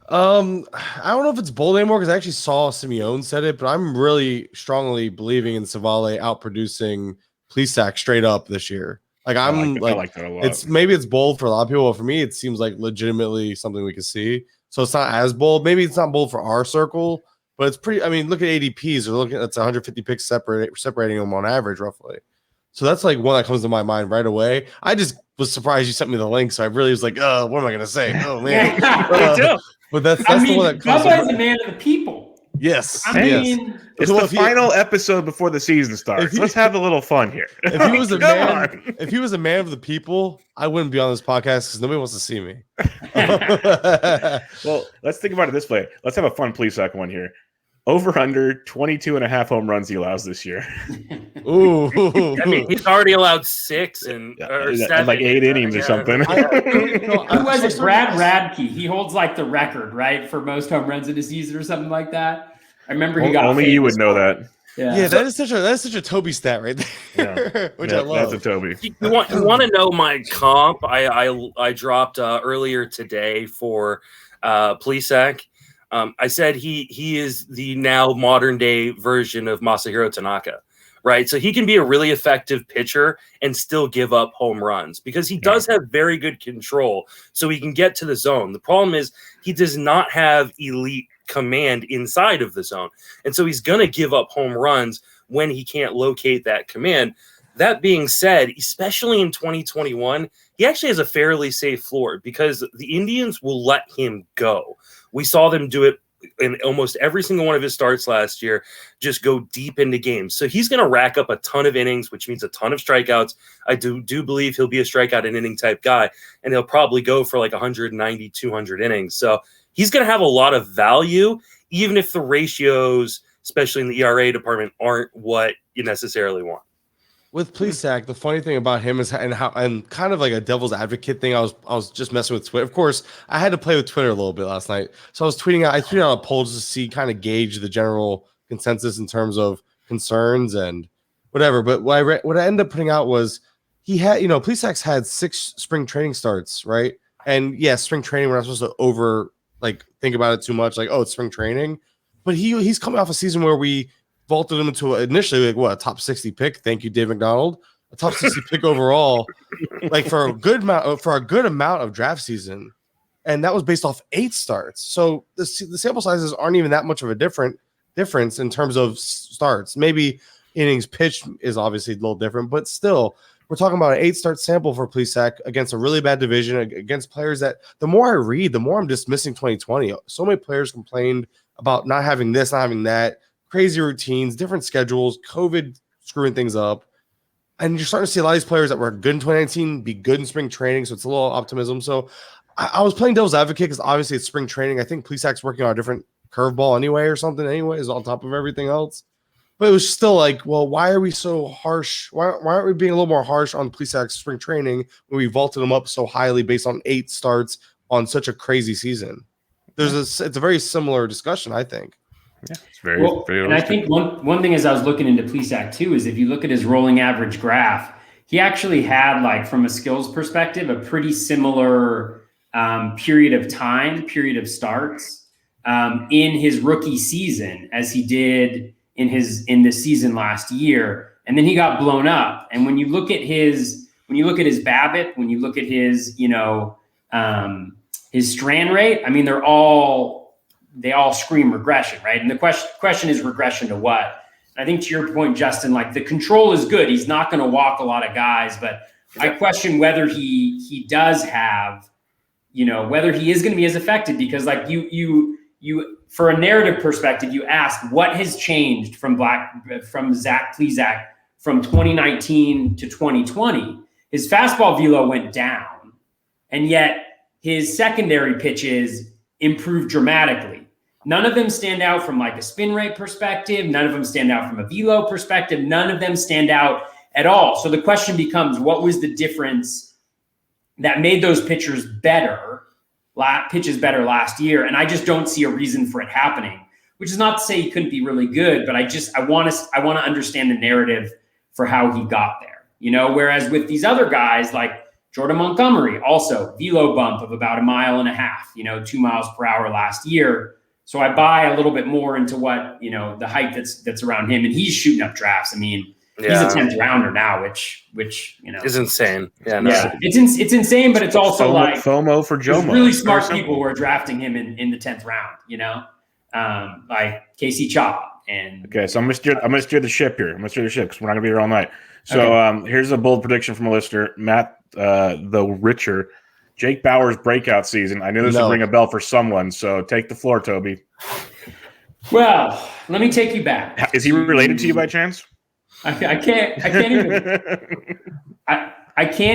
I don't know if it's bold anymore because I actually saw Simeone said it, but I'm really strongly believing in Savale outproducing Plesac straight up this year. Like I like that a lot. Maybe it's bold for a lot of people, but for me, it seems like legitimately something we can see. So it's not as bold. Maybe it's not bold for our circle, but it's pretty. I mean, look at ADPs. They're looking. That's 150 picks separating them on average, roughly. So that's like one that comes to my mind right away. I just was surprised you sent me the link, so I really was like, what am I gonna say? Oh man. But that's the one that comes. Bubba is a man of the people. Yes. I mean, it's the final episode before the season starts. Let's have a little fun here. If he was a man of the people, I wouldn't be on this podcast because nobody wants to see me. Well, let's think about it this way. Let's have a fun Plesac one here. Over under 22 and a half home runs he allows this year. Ooh. I mean, he's already allowed 6 or 7. Like 8 innings or something. Who was it? Brad Radke. He holds like the record, right? For most home runs in a season or something like that. I remember he got only you would know that. Yeah, that is such a Toby stat right there, which I love. That's a Toby. You want to know my comp? I dropped earlier today for Plesac. I said he is the now modern day version of Masahiro Tanaka, right? So he can be a really effective pitcher and still give up home runs because he does have very good control, so he can get to the zone. The problem is he does not have elite command inside of the zone, and so he's going to give up home runs when he can't locate that command. That being said, especially in 2021, he actually has a fairly safe floor because the Indians will let him go. We saw them do it in almost every single one of his starts last year, just go deep into games. So he's going to rack up a ton of innings, which means a ton of strikeouts. I do believe he'll be a strikeout and inning type guy, and he'll probably go for like 190, 200 innings. So he's going to have a lot of value, even if the ratios, especially in the ERA department, aren't what you necessarily want. With Plesac, the funny thing about him is and kind of like a devil's advocate thing. I was just messing with Twitter. Of course, I had to play with Twitter a little bit last night. So I tweeted out a poll to see, kind of gauge the general consensus in terms of concerns and whatever. But what I ended up putting out was he had, Plesac's had 6 spring training starts, right? And yes, spring training, we're not supposed to think about it too much, like, oh, it's spring training. But he's coming off a season where we vaulted him into initially a top 60 pick. Thank you, Dave McDonald. A top 60 pick overall, like for a good amount of draft season, and that was based off 8 starts. So the sample sizes aren't even that much of a difference in terms of starts. Maybe innings pitched is obviously a little different, but still, we're talking about an 8-start sample for Plesac against a really bad division, against players that the more I read, the more I'm dismissing 2020. So many players complained about not having this, not having that. Crazy routines, different schedules, COVID screwing things up. And you're starting to see a lot of these players that were good in 2019 be good in spring training. So it's a little optimism. So I was playing devil's advocate because obviously it's spring training. I think Plesac's working on a different curveball anyway or something anyways on top of everything else. But it was still like, well, why are we so harsh? Why aren't we being a little more harsh on Plesac's spring training when we vaulted him up so highly based on 8 starts on such a crazy season? It's a very similar discussion, I think. Yeah, it's very and I think one thing as I was looking into Plesac too is if you look at his rolling average graph, he actually had, like, from a skills perspective, a pretty similar period of starts in his rookie season as he did in the season last year, and then he got blown up. And when you look at his BABIP, when you look at his his strand rate, I mean, they all scream regression, right? And the question is regression to what? I think to your point, Justin, like, the control is good. He's not going to walk a lot of guys, but I question whether he does have, whether he is going to be as affected, because, like, you for a narrative perspective, you asked what has changed from Zach Plesac from 2019 to 2020. His fastball velo went down, and yet his secondary pitches improved dramatically. None of them stand out from, like, a spin rate perspective. None of them stand out from a velo perspective. None of them stand out at all. So the question becomes, what was the difference that made those pitches better last year? And I just don't see a reason for it happening, which is not to say he couldn't be really good, but I want to understand the narrative for how he got there. Whereas with these other guys, like Jordan Montgomery, also velo bump of about 1.5 miles, 2 miles per hour last year. So I buy a little bit more into what, the hype that's around him, and he's shooting up drafts. I mean, he's a 10th rounder now, which is insane. Yeah, it's insane, but it's also FOMO, like FOMO for Joe. Really smart people who are drafting him in the 10th round. Like Casey Chop and. Okay, so I'm gonna steer the ship here. I'm gonna steer the ship because we're not gonna be here all night. So here's a bold prediction from a listener, Matt the Richer. Jake Bauer's breakout season. I knew this would ring a bell for someone, so take the floor, Toby. Well, let me take you back. Is he related to you by chance? I can't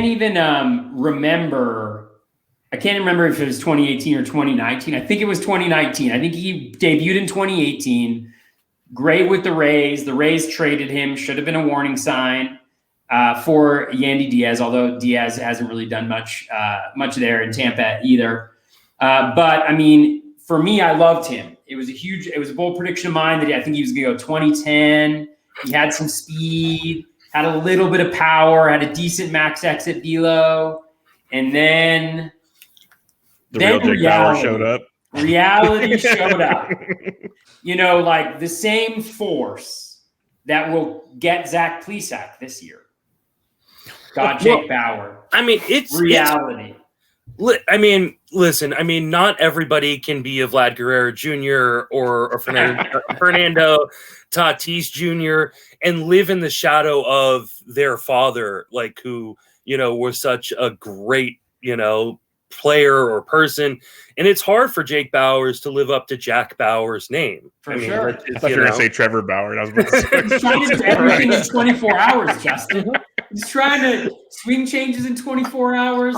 even remember. I can't remember if it was 2018 or 2019. I think it was 2019. I think he debuted in 2018. Great with the Rays. The Rays traded him. Should have been a warning sign. For Yandy Diaz, although Diaz hasn't really done much there in Tampa either. But I mean, for me, I loved him. It was a bold prediction of mine that I think he was going to go 2010. He had some speed, had a little bit of power, had a decent max exit velo, and then real Jake Bauer showed up. Reality showed up. Like the same force that will get Zach Plesac this year got Jake Bauer. I mean, it's reality. Listen. Not everybody can be a Vlad Guerrero Jr. or Fernando Tatis Jr. and live in the shadow of their father, like who was such a great player or person, and it's hard for Jake Bowers to live up to Jack Bauer's name. For sure. I thought you were going to say Trevor Bauer. I was about to say. He's trying to do everything in 24 hours, Justin. He's trying to swing changes in 24 hours.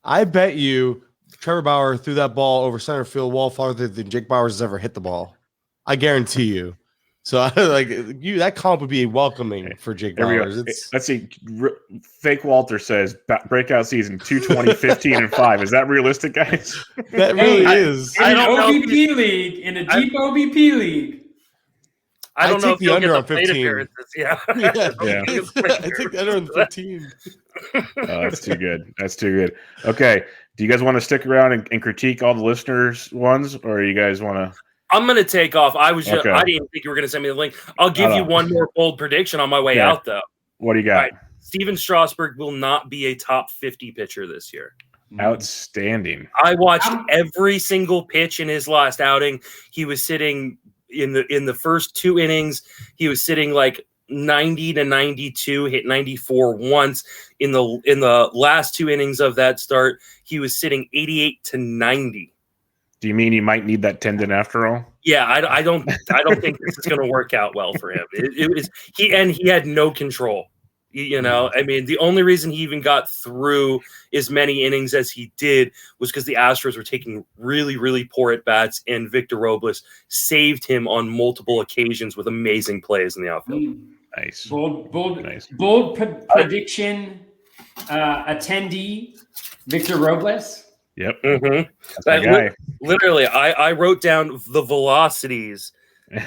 I bet you Trevor Bauer threw that ball over center field wall farther than Jake Bowers has ever hit the ball. I guarantee you. So that comp would be welcoming for Jake Bowers. Let's see. Fake Walter says breakout season 220, 15, and 5. Is that realistic, guys? That really is. In an OBP league, in a deep OBP league. I don't know if the under on 15. Yeah. I take the under on 15. That's too good. That's too good. Okay. Do you guys want to stick around and critique all the listeners' ones, or you guys want to? I'm going to take off. I didn't think you were going to send me the link. I'll give you one more bold prediction on my way out, though. What do you got? Right. Steven Strasburg will not be a top 50 pitcher this year. Outstanding. I watched every single pitch in his last outing. He was sitting in the first 2 innings. He was sitting like 90 to 92, hit 94 once. In the last 2 innings of that start, he was sitting 88 to 90. Do you mean he might need that tendon after all? Yeah, I don't think this is going to work out well for him. He had no control. The only reason he even got through as many innings as he did was because the Astros were taking really, really poor at bats, and Victor Robles saved him on multiple occasions with amazing plays in the outfield. Nice. Bold prediction. Attendee Victor Robles. Yep. Mm-hmm. Literally, I wrote down the velocities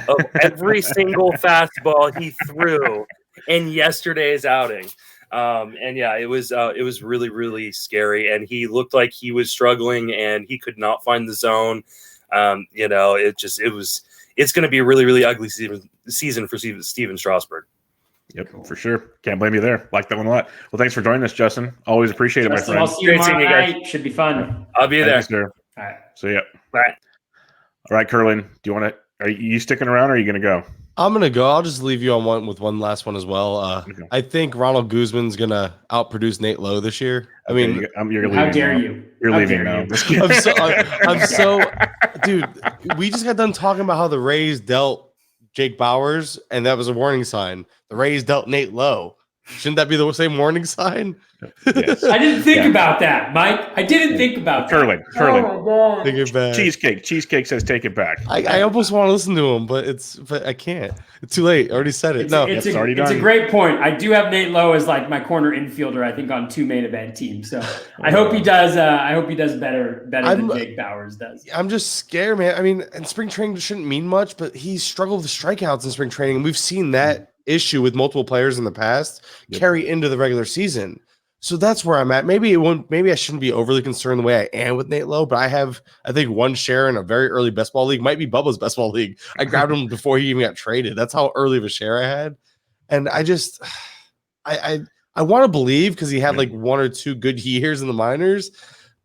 of every single fastball he threw in yesterday's outing. It was really, really scary. And he looked like he was struggling and he could not find the zone. It's going to be a really, really ugly season for Steven Strasburg. Yep, cool. For sure. Can't blame you there. Like that one a lot. Well, thanks for joining us, Justin. Always appreciate it, my friend. I'll see you tomorrow night. Should be fun. I'll be there. Sir. All right. See ya. All right, Curlin. Are you sticking around or are you going to go? I'm going to go. I'll just leave you on with one last one as well. Okay. I think Ronald Guzman's going to outproduce Nate Lowe this year. I mean, you're leaving. How dare you? You're leaving now. I'm so, dude, we just got done talking about how the Rays dealt Jake Bowers, and that was a warning sign. The Rays dealt Nate Lowe. Shouldn't that be the same warning sign? Yes. I didn't think about that, Mike. I didn't think about that. Curling. Oh, take it back. Cheesecake says take it back. I almost want to listen to him, but I can't. It's too late. I already said it. It's a great point. I do have Nate Lowe as like my corner infielder, I think, on 2 main event teams. So I hope he does better than Jake Bowers does. I'm just scared, man. I mean, and spring training shouldn't mean much, but he struggled with strikeouts in spring training, and we've seen that issue with multiple players in the past carry into the regular season. So that's where I'm at. Maybe I shouldn't be overly concerned the way I am with Nate Lowe, but I think one share in a very early best ball league, might be Bubba's best ball league. I grabbed him before he even got traded. That's how early of a share I had. And I want to believe because he had like 1 or 2 good years in the minors,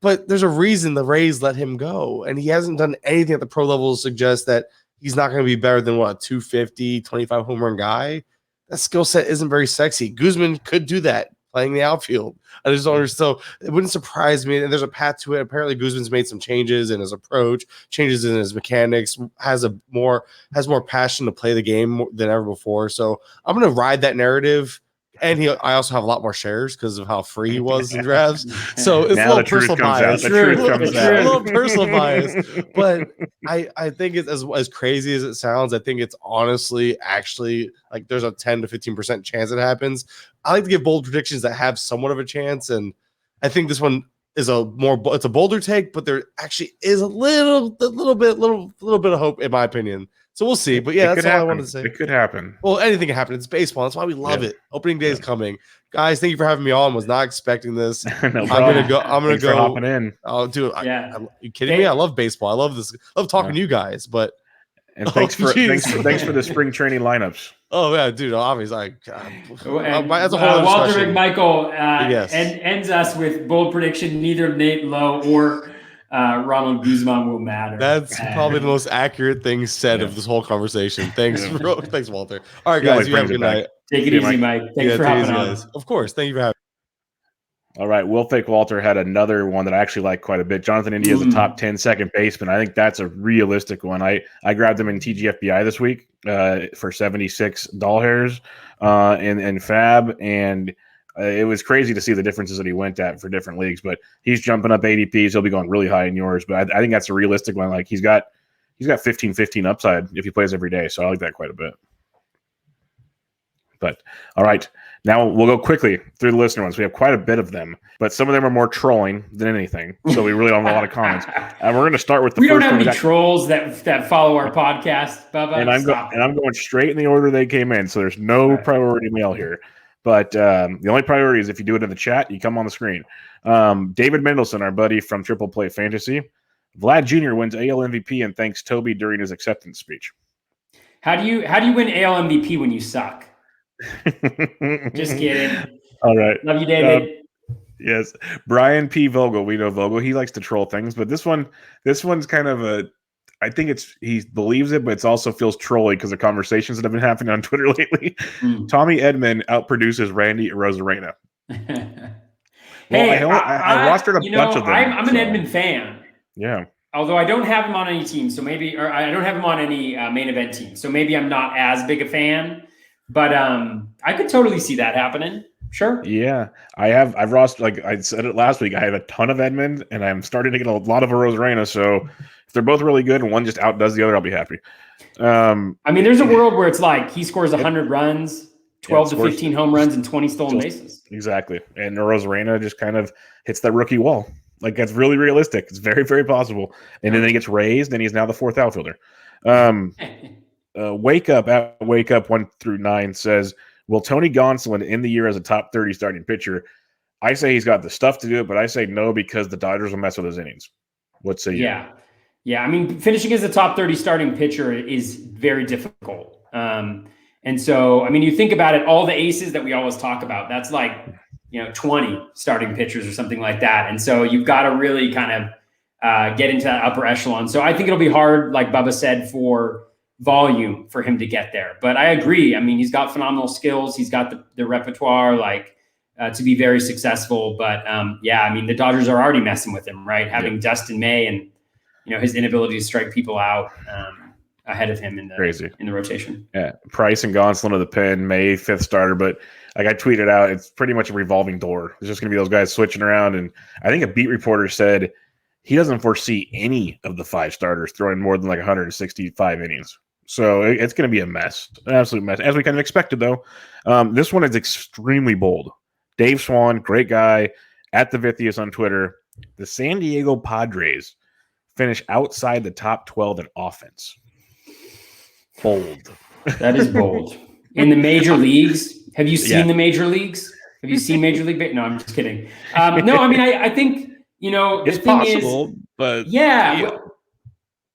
but there's a reason the Rays let him go. And he hasn't done anything at the pro level to suggest that he's not going to be better than a 250, 25 home run guy. That skill set isn't very sexy. Guzman could do that playing the outfield. I just don't understand. So it wouldn't surprise me. And there's a path to it. Apparently Guzman's made some changes in his approach, changes in his mechanics, has more passion to play the game than ever before. So I'm going to ride that narrative. And I also have a lot more shares because of how free he was in drafts. So it's a little personal bias. The truth comes out. A little personal bias. But I think it's as crazy as it sounds. I think it's honestly actually like there's a 10 to 15% chance it happens. I like to give bold predictions that have somewhat of a chance. And I think this one is it's a bolder take, but there actually is a little bit of hope in my opinion. So we'll see. But yeah, that's all I wanted to say. It could happen. Well, anything can happen. It's baseball. That's why we love it. Opening day is coming. Guys, thank you for having me on. Was not expecting this. No I'm gonna go. Thanks for hopping in. Oh, dude. You kidding me? I love baseball. I love this. I love talking to you guys. But thanks for the spring training lineups. Oh yeah, dude. Obviously, that's a whole Walter McMichael ends us with bold prediction. Neither Nate Lowe or Ronald Guzman will matter. That's probably the most accurate thing said of this whole conversation. Thanks, thanks, Walter. All right, guys, you have a good night. Take it easy, Mike. Thanks for having on. Of course, thank you for having me. All right, Will Fake Walter had another one that I actually like quite a bit. Jonathan India is a top 10 second baseman. I think that's a realistic one. I grabbed him in TGFBI this week for 76 doll hairs in Fab, and it was crazy to see the differences that he went at for different leagues. But he's jumping up ADPs. He'll be going really high in yours. But I think that's a realistic one. Like he's got 15-15 upside if he plays every day. So I like that quite a bit. But all right, now we'll go quickly through the listener ones. We have quite a bit of them, but some of them are more trolling than anything. So we really don't have a lot of comments. And we're going to start with the first one. We don't have any trolls that follow our podcast, Bubba. And I'm going straight in the order they came in. So there's no priority mail here. But the only priority is if you do it in the chat, you come on the screen. David Mendelson, our buddy from Triple Play Fantasy. Vlad Jr. wins AL MVP and thanks Toby during his acceptance speech. How do you win AL MVP when you suck? Just kidding. All right. Love you, David. Yes. Brian P. Vogel. We know Vogel. He likes to troll things, but this one's kind of I think he believes it, but it also feels trolly because of conversations that have been happening on Twitter lately. Tommy Edman outproduces Randy Arozarena. Hey, I rostered a bunch of them. I'm an Edman fan. Yeah. Although I don't have him on any team, or I don't have him on any main event team, so maybe I'm not as big a fan. But I could totally see that happening. Sure. Yeah, I've rostered, like I said it last week, I have a ton of Edmund, and I'm starting to get a lot of Arozarena. So if they're both really good and one just outdoes the other, I'll be happy. I mean, there's a world where it's like he scores 100 runs, 12 to 15 home runs, and 20 stolen bases. Exactly. And Arozarena just kind of hits that rookie wall. Like, that's really realistic. It's very, very possible. And then he gets raised, and he's now the fourth outfielder. Wake Up 1-9 says, will Tony Gonsolin end the year as a top 30 starting pitcher? I say he's got the stuff to do it, but I say no because the Dodgers will mess with his innings. What say you? Yeah. I mean, finishing as a top 30 starting pitcher is very difficult. And so, I mean, you think about it, all the aces that we always talk about, that's like, 20 starting pitchers or something like that. And so you've got to really kind of get into that upper echelon. So I think it'll be hard, like Bubba said, for volume for him to get there. But I agree. I mean, he's got phenomenal skills. He's got the repertoire, to be very successful. But I mean, the Dodgers are already messing with him, right? Having Dustin May and his inability to strike people out ahead of him in the rotation. Yeah, Price and Gonsolin of the pen, May 5th starter, but like I tweeted out, it's pretty much a revolving door. It's just going to be those guys switching around, and I think a beat reporter said he doesn't foresee any of the 5 starters throwing more than like 165 innings. So it's going to be a mess, an absolute mess, as we kind of expected, though. This one is extremely bold. Dave Swan, great guy, at the Vithius on Twitter. The San Diego Padres finish outside the top 12 in offense. Bold. That is bold. In the major leagues, have you seen the major leagues? Have you seen Major League? No, I'm just kidding. No, I mean, I think, it's possible, but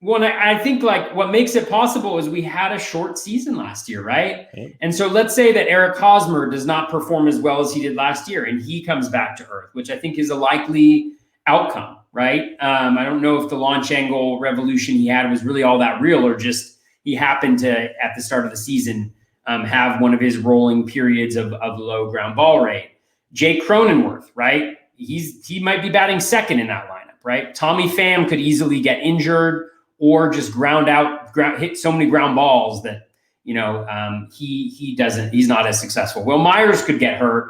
Well, I think like what makes it possible is we had a short season last year, right? Okay. And so let's say that Eric Hosmer does not perform as well as he did last year and he comes back to earth, which I think is a likely outcome, right? I don't know if the launch angle revolution he had was really all that real or just he happened to, at the start of the season, have one of his rolling periods of low ground ball rate. Jake Cronenworth, right? He might be batting second in that lineup, right? Tommy Pham could easily get injured or just hit so many ground balls that, he's not as successful. Will Myers could get hurt.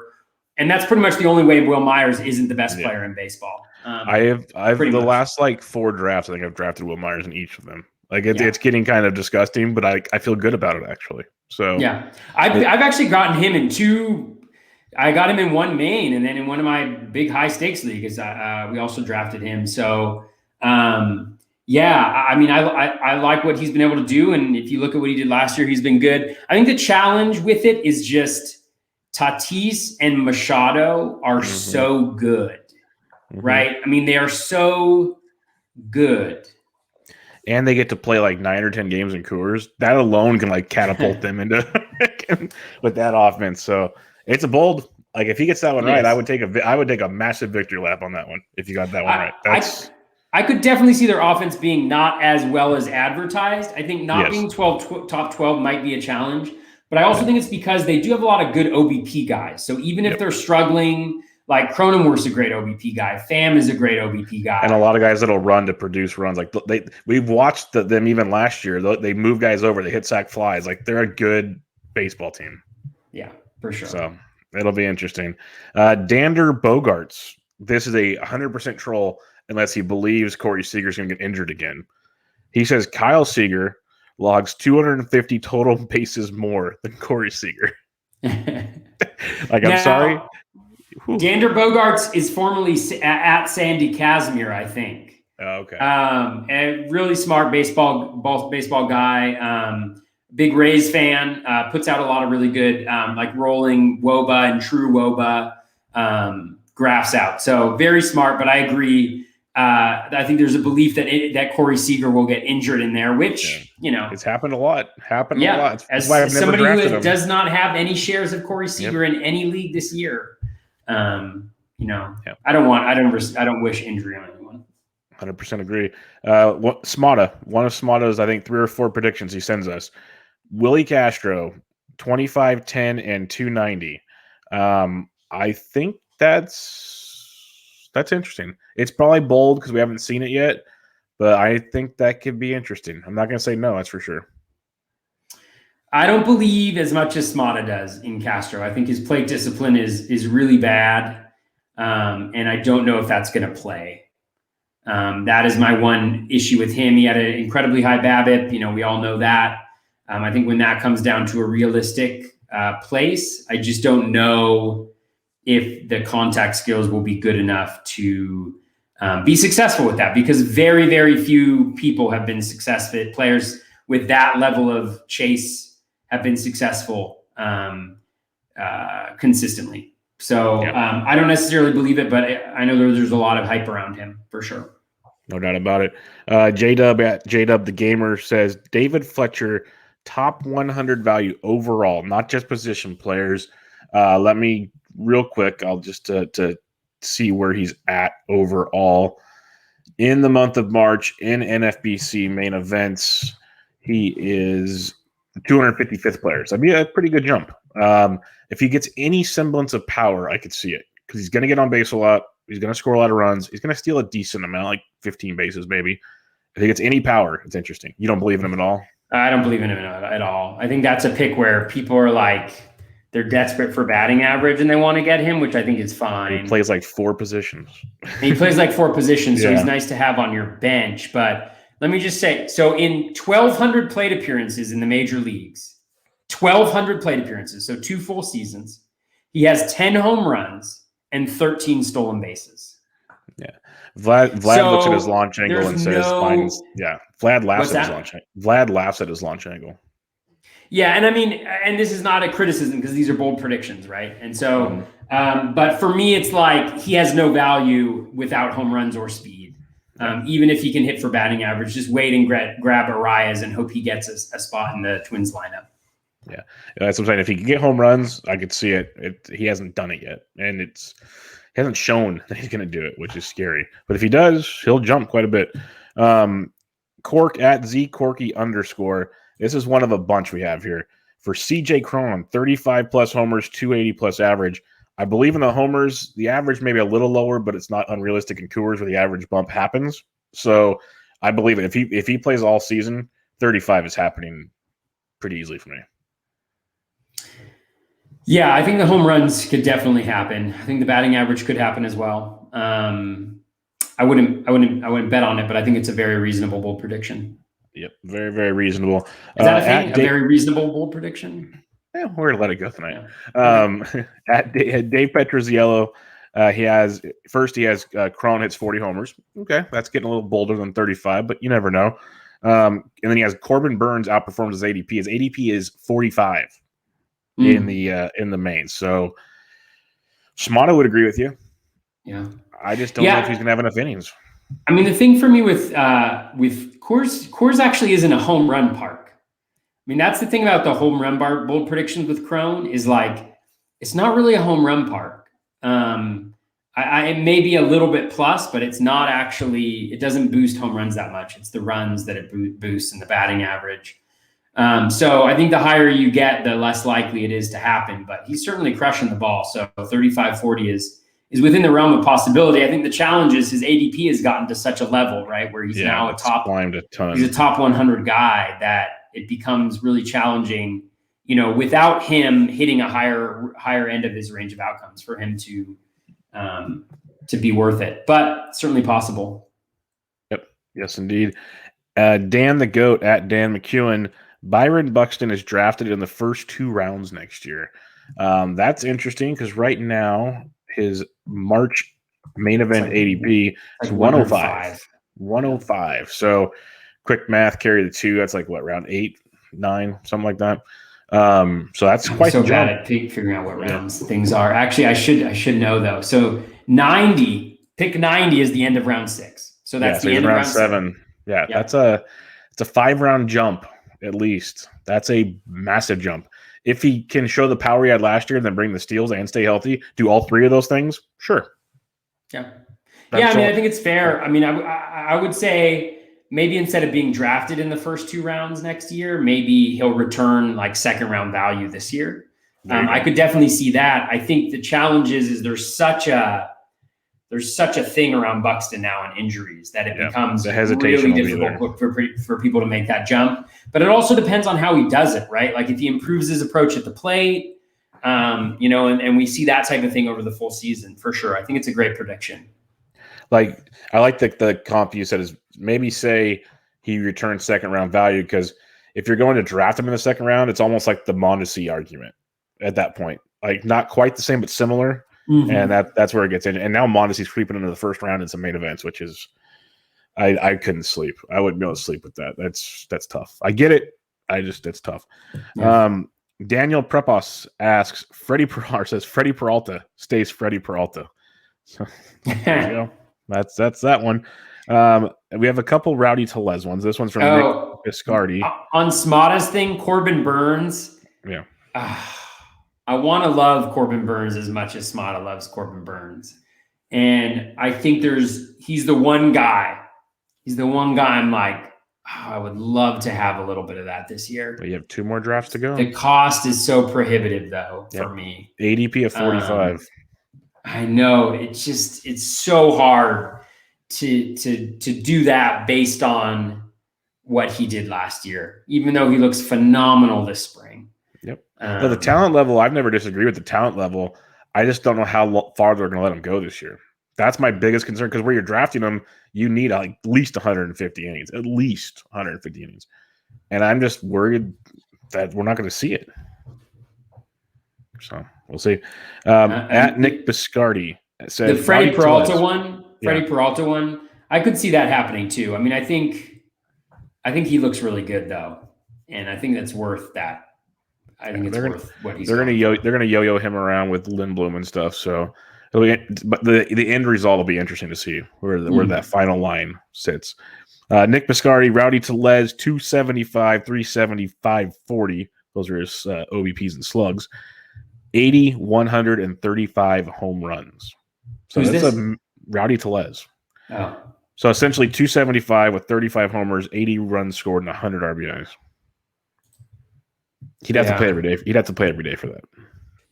And that's pretty much the only way Will Myers isn't the best player in baseball. I've last 4 drafts, I think I've drafted Will Myers in each of them. It's getting kind of disgusting, but I feel good about it actually. So yeah, I've actually gotten him in 2 I got him in one main, and then in one of my big high stakes leagues, we also drafted him. So, yeah, I mean, I like what he's been able to do, and if you look at what he did last year, he's been good. I think the challenge with it is just Tatis and Machado are so good, right? I mean, they are so good. And they get to play like 9 or 10 games in Coors. That alone can like catapult them into with that offense. So it's a bold. Like if he gets that one right, I would take a massive victory lap on that one. If you got that one right, I could definitely see their offense being not as well as advertised. I think not being top 12 might be a challenge, but I also think it's because they do have a lot of good OBP guys. So even if they're struggling. Like Cronenworth's a great OBP guy. Pham is a great OBP guy, and a lot of guys that'll run to produce runs. Like we've watched them even last year. They move guys over. They hit sack flies. Like they're a good baseball team. Yeah, for sure. So it'll be interesting. Dander Bogarts. This is a 100% troll unless he believes Corey Seager's going to get injured again. He says Kyle Seager logs 250 total bases more than Corey Seager. I'm sorry. Dander Bogarts is formerly at Sandy Casimir, I think. Oh, okay. A really smart baseball guy. Big Rays fan. Puts out a lot of really good, like rolling WOBA and true WOBA graphs out. So very smart. But I agree. I think there's a belief that Corey Seager will get injured in there, which it's happened a lot. A lot. As somebody who does not have any shares of Corey Seager in any league this year. I don't wish injury on anyone. 100% agree. Smata, one of Smata's, I think 3 or 4 predictions he sends us. Willie Castro, 25, 10, and 290. I think that's interesting. It's probably bold because we haven't seen it yet, but I think that could be interesting. I'm not going to say no, that's for sure. I don't believe as much as Smata does in Castro. I think his plate discipline is really bad, and I don't know if that's going to play. That is my one issue with him. He had an incredibly high BABIP. We all know that. I think when that comes down to a realistic place, I just don't know if the contact skills will be good enough to be successful with that, because very, very few people have been successful. Players with that level of chase have been successful consistently. So I don't necessarily believe it, but I know there's a lot of hype around him for sure. No doubt about it. J-Dub at J-Dub the Gamer says, David Fletcher, top 100 value overall, not just position players. Let me real quick, I'll just to see where he's at overall. In the month of March, in NFBC main events, he is 255th player. So that'd be a pretty good jump. If he gets any semblance of power, I could see it because he's going to get on base a lot. He's going to score a lot of runs. He's going to steal a decent amount, like 15 bases maybe. If he gets any power, it's interesting. You don't believe in him at all? I don't believe in him at all. I think that's a pick where people are like, they're desperate for batting average and they want to get him, which I think is fine. He plays like 4 positions. So he's nice to have on your bench. But let me just say, so in 1,200 plate appearances in the major leagues, 1,200 plate appearances, so 2 full seasons, he has 10 home runs and 13 stolen bases. Yeah. Vlad looks at his launch angle and says, Vlad laughs at his launch angle. Vlad laughs at his launch angle. Yeah, and I mean, and this is not a criticism because these are bold predictions, right? And so, but for me, it's like he has no value without home runs or speed. Even if he can hit for batting average, just wait and grab Arias and hope he gets a spot in the Twins lineup. Yeah, that's what I'm saying. If he can get home runs, I could see it. He hasn't done it yet, and he hasn't shown that he's going to do it, which is scary. But if he does, he'll jump quite a bit. Cork at @ZCorky_. This is one of a bunch we have here. For CJ Cron, 35-plus homers, 280-plus average. I believe in the homers. The average may be a little lower, but it's not unrealistic in Coors where the average bump happens. So I believe it. If he plays all season, 35 is happening pretty easily for me. Yeah, I think the home runs could definitely happen. I think the batting average could happen as well. I wouldn't bet on it, but I think it's a very reasonable bold prediction. Yep, very, very reasonable. Is that a thing? A very reasonable bold prediction? we're gonna let it go tonight. At Dave Petroziello, he has Cron hits 40 homers. Okay, that's getting a little bolder than 35, but you never know. And then he has Corbin Burns outperforms his ADP. His ADP is 45 in the main. So Schmata would agree with you. Yeah, I just don't know if he's gonna have enough innings. I mean, the thing for me with Coors actually isn't a home run park. I mean, that's the thing about the home run bold predictions with Crone is like, it's not really a home run park. It may be a little bit plus, but it's not actually, it doesn't boost home runs that much. It's the runs that it boosts and the batting average. So I think the higher you get, the less likely it is to happen, but he's certainly crushing the ball. So 35-40 is within the realm of possibility. I think the challenge is his ADP has gotten to such a level, right, where he's now climbed a ton. He's a top 100 guy that it becomes really challenging, without him hitting a higher end of his range of outcomes for him to be worth it, but certainly possible. Yep. Yes, indeed. Dan the Goat at Dan McEwen. Byron Buxton is drafted in the first 2 rounds next year. That's interesting because right now his March main event ADP is 105. 105. So quick math, carry the 2. That's like what, round 8, 9, something like that. So that's quite so bad at figuring out what rounds things are. Actually, I should know though. So pick 90 is the end of round 6. So that's the end of round 7. Yeah, it's a 5-round jump at least. That's a massive jump. If he can show the power he had last year and then bring the steals and stay healthy, do all 3 of those things, sure. Yeah. I think it's fair. I mean, I would say maybe instead of being drafted in the first 2 rounds next year, maybe he'll return like 2nd round value this year. I could definitely see that. I think the challenge is there's such a thing around Buxton now and injuries that it becomes really difficult for people to make that jump. But it also depends on how he does it, right? Like if he improves his approach at the plate, and we see that type of thing over the full season for sure. I think it's a great prediction. Like I like the comp you said is maybe say he returns 2nd round value, because if you're going to draft him in the 2nd round, it's almost like the Mondesi argument at that point. Like not quite the same, but similar. Mm-hmm. And that's where it gets in. And now Mondesi's creeping into the 1st round in some main events, which is I couldn't sleep. I wouldn't be able to sleep with that. That's tough. I get it. It's tough. Yeah. Daniel Prepos asks, Freddie Peralta stays Freddie Peralta. So there you go. That's that one. We have a couple Rowdy Tellez ones. This one's from Nick Biscardi. On Smata's thing, Corbin Burns. Yeah. I want to love Corbin Burns as much as Smata loves Corbin Burns. And I think he's the one guy. I'm like, I would love to have a little bit of that this year. But you have 2 more drafts to go. The cost is so prohibitive though for me. ADP of 45. I know it's so hard to do that based on what he did last year, even though he looks phenomenal this spring. Yep. The talent level, I've never disagreed with the talent level. I just don't know how far they're going to let him go this year. That's my biggest concern, because where you're drafting him, you need at least 150 innings, And I'm just worried that we're not going to see it. So we'll see. At Nick Biscardi says the Freddie Peralta one. Peralta one. I could see that happening too. I mean, I think he looks really good though, and I think that's worth that. I think it's worth what he's. They're gonna yo-yo him around with Lindblom and stuff. So, but the end result will be interesting to see where that final line sits. Nick Biscardi, Rowdy Tellez, 275, 375, 40. Those are his OBPs and slugs. 80, 135 home runs. So that's a Rowdy Tellez. Oh. So essentially 275 with 35 homers, 80 runs scored, and 100 RBIs. He'd have to play every day. He'd have to play every day for that.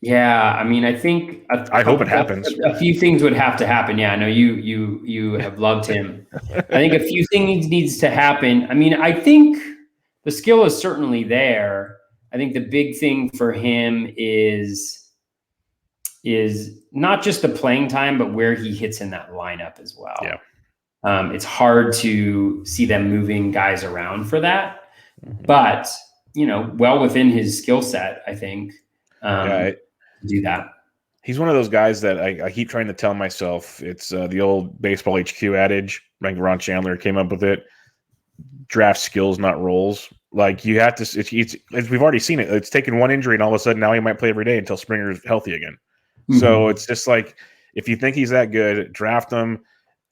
Yeah, I mean, I think I hope it happens. A few things would have to happen. Yeah, I know you have loved him. I think a few things needs to happen. I mean, I think the skill is certainly there. I think the big thing for him is not just the playing time, but where he hits in that lineup as well. Yeah. It's hard to see them moving guys around for that. Mm-hmm. But, well within his skill set, I think, to do that. He's one of those guys that I keep trying to tell myself. It's the old baseball HQ adage. Like Ron Chandler came up with it. Draft skills, not roles. Like you have to. It's we've already seen it. It's taken one injury, and all of a sudden now he might play every day until Springer's healthy again. Mm-hmm. So it's just like if you think he's that good, draft him.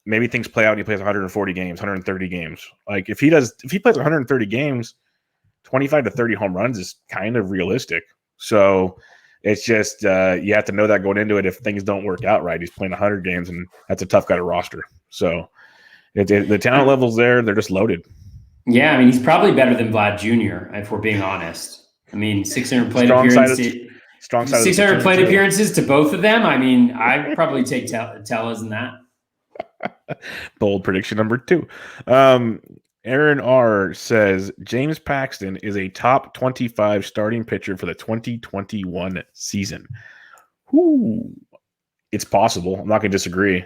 Maybe things play out and he plays 140 games, 130 games. Like if he plays 130 games, 25 to 30 home runs is kind of realistic. So it's just you have to know that going into it. If things don't work out right, he's playing 100 games, and that's a tough guy to roster. So the talent level's there; they're just loaded. Yeah, I mean, he's probably better than Vlad Jr. If we're being honest. I mean, 600 plate appearances. Strong side. 600 plate appearances to both of them. I mean, I'd probably take Tellas in that. Bold prediction number 2. Aaron R says James Paxton is a top 25 starting pitcher for the 2021 season. Whoo. It's possible. I'm not going to disagree.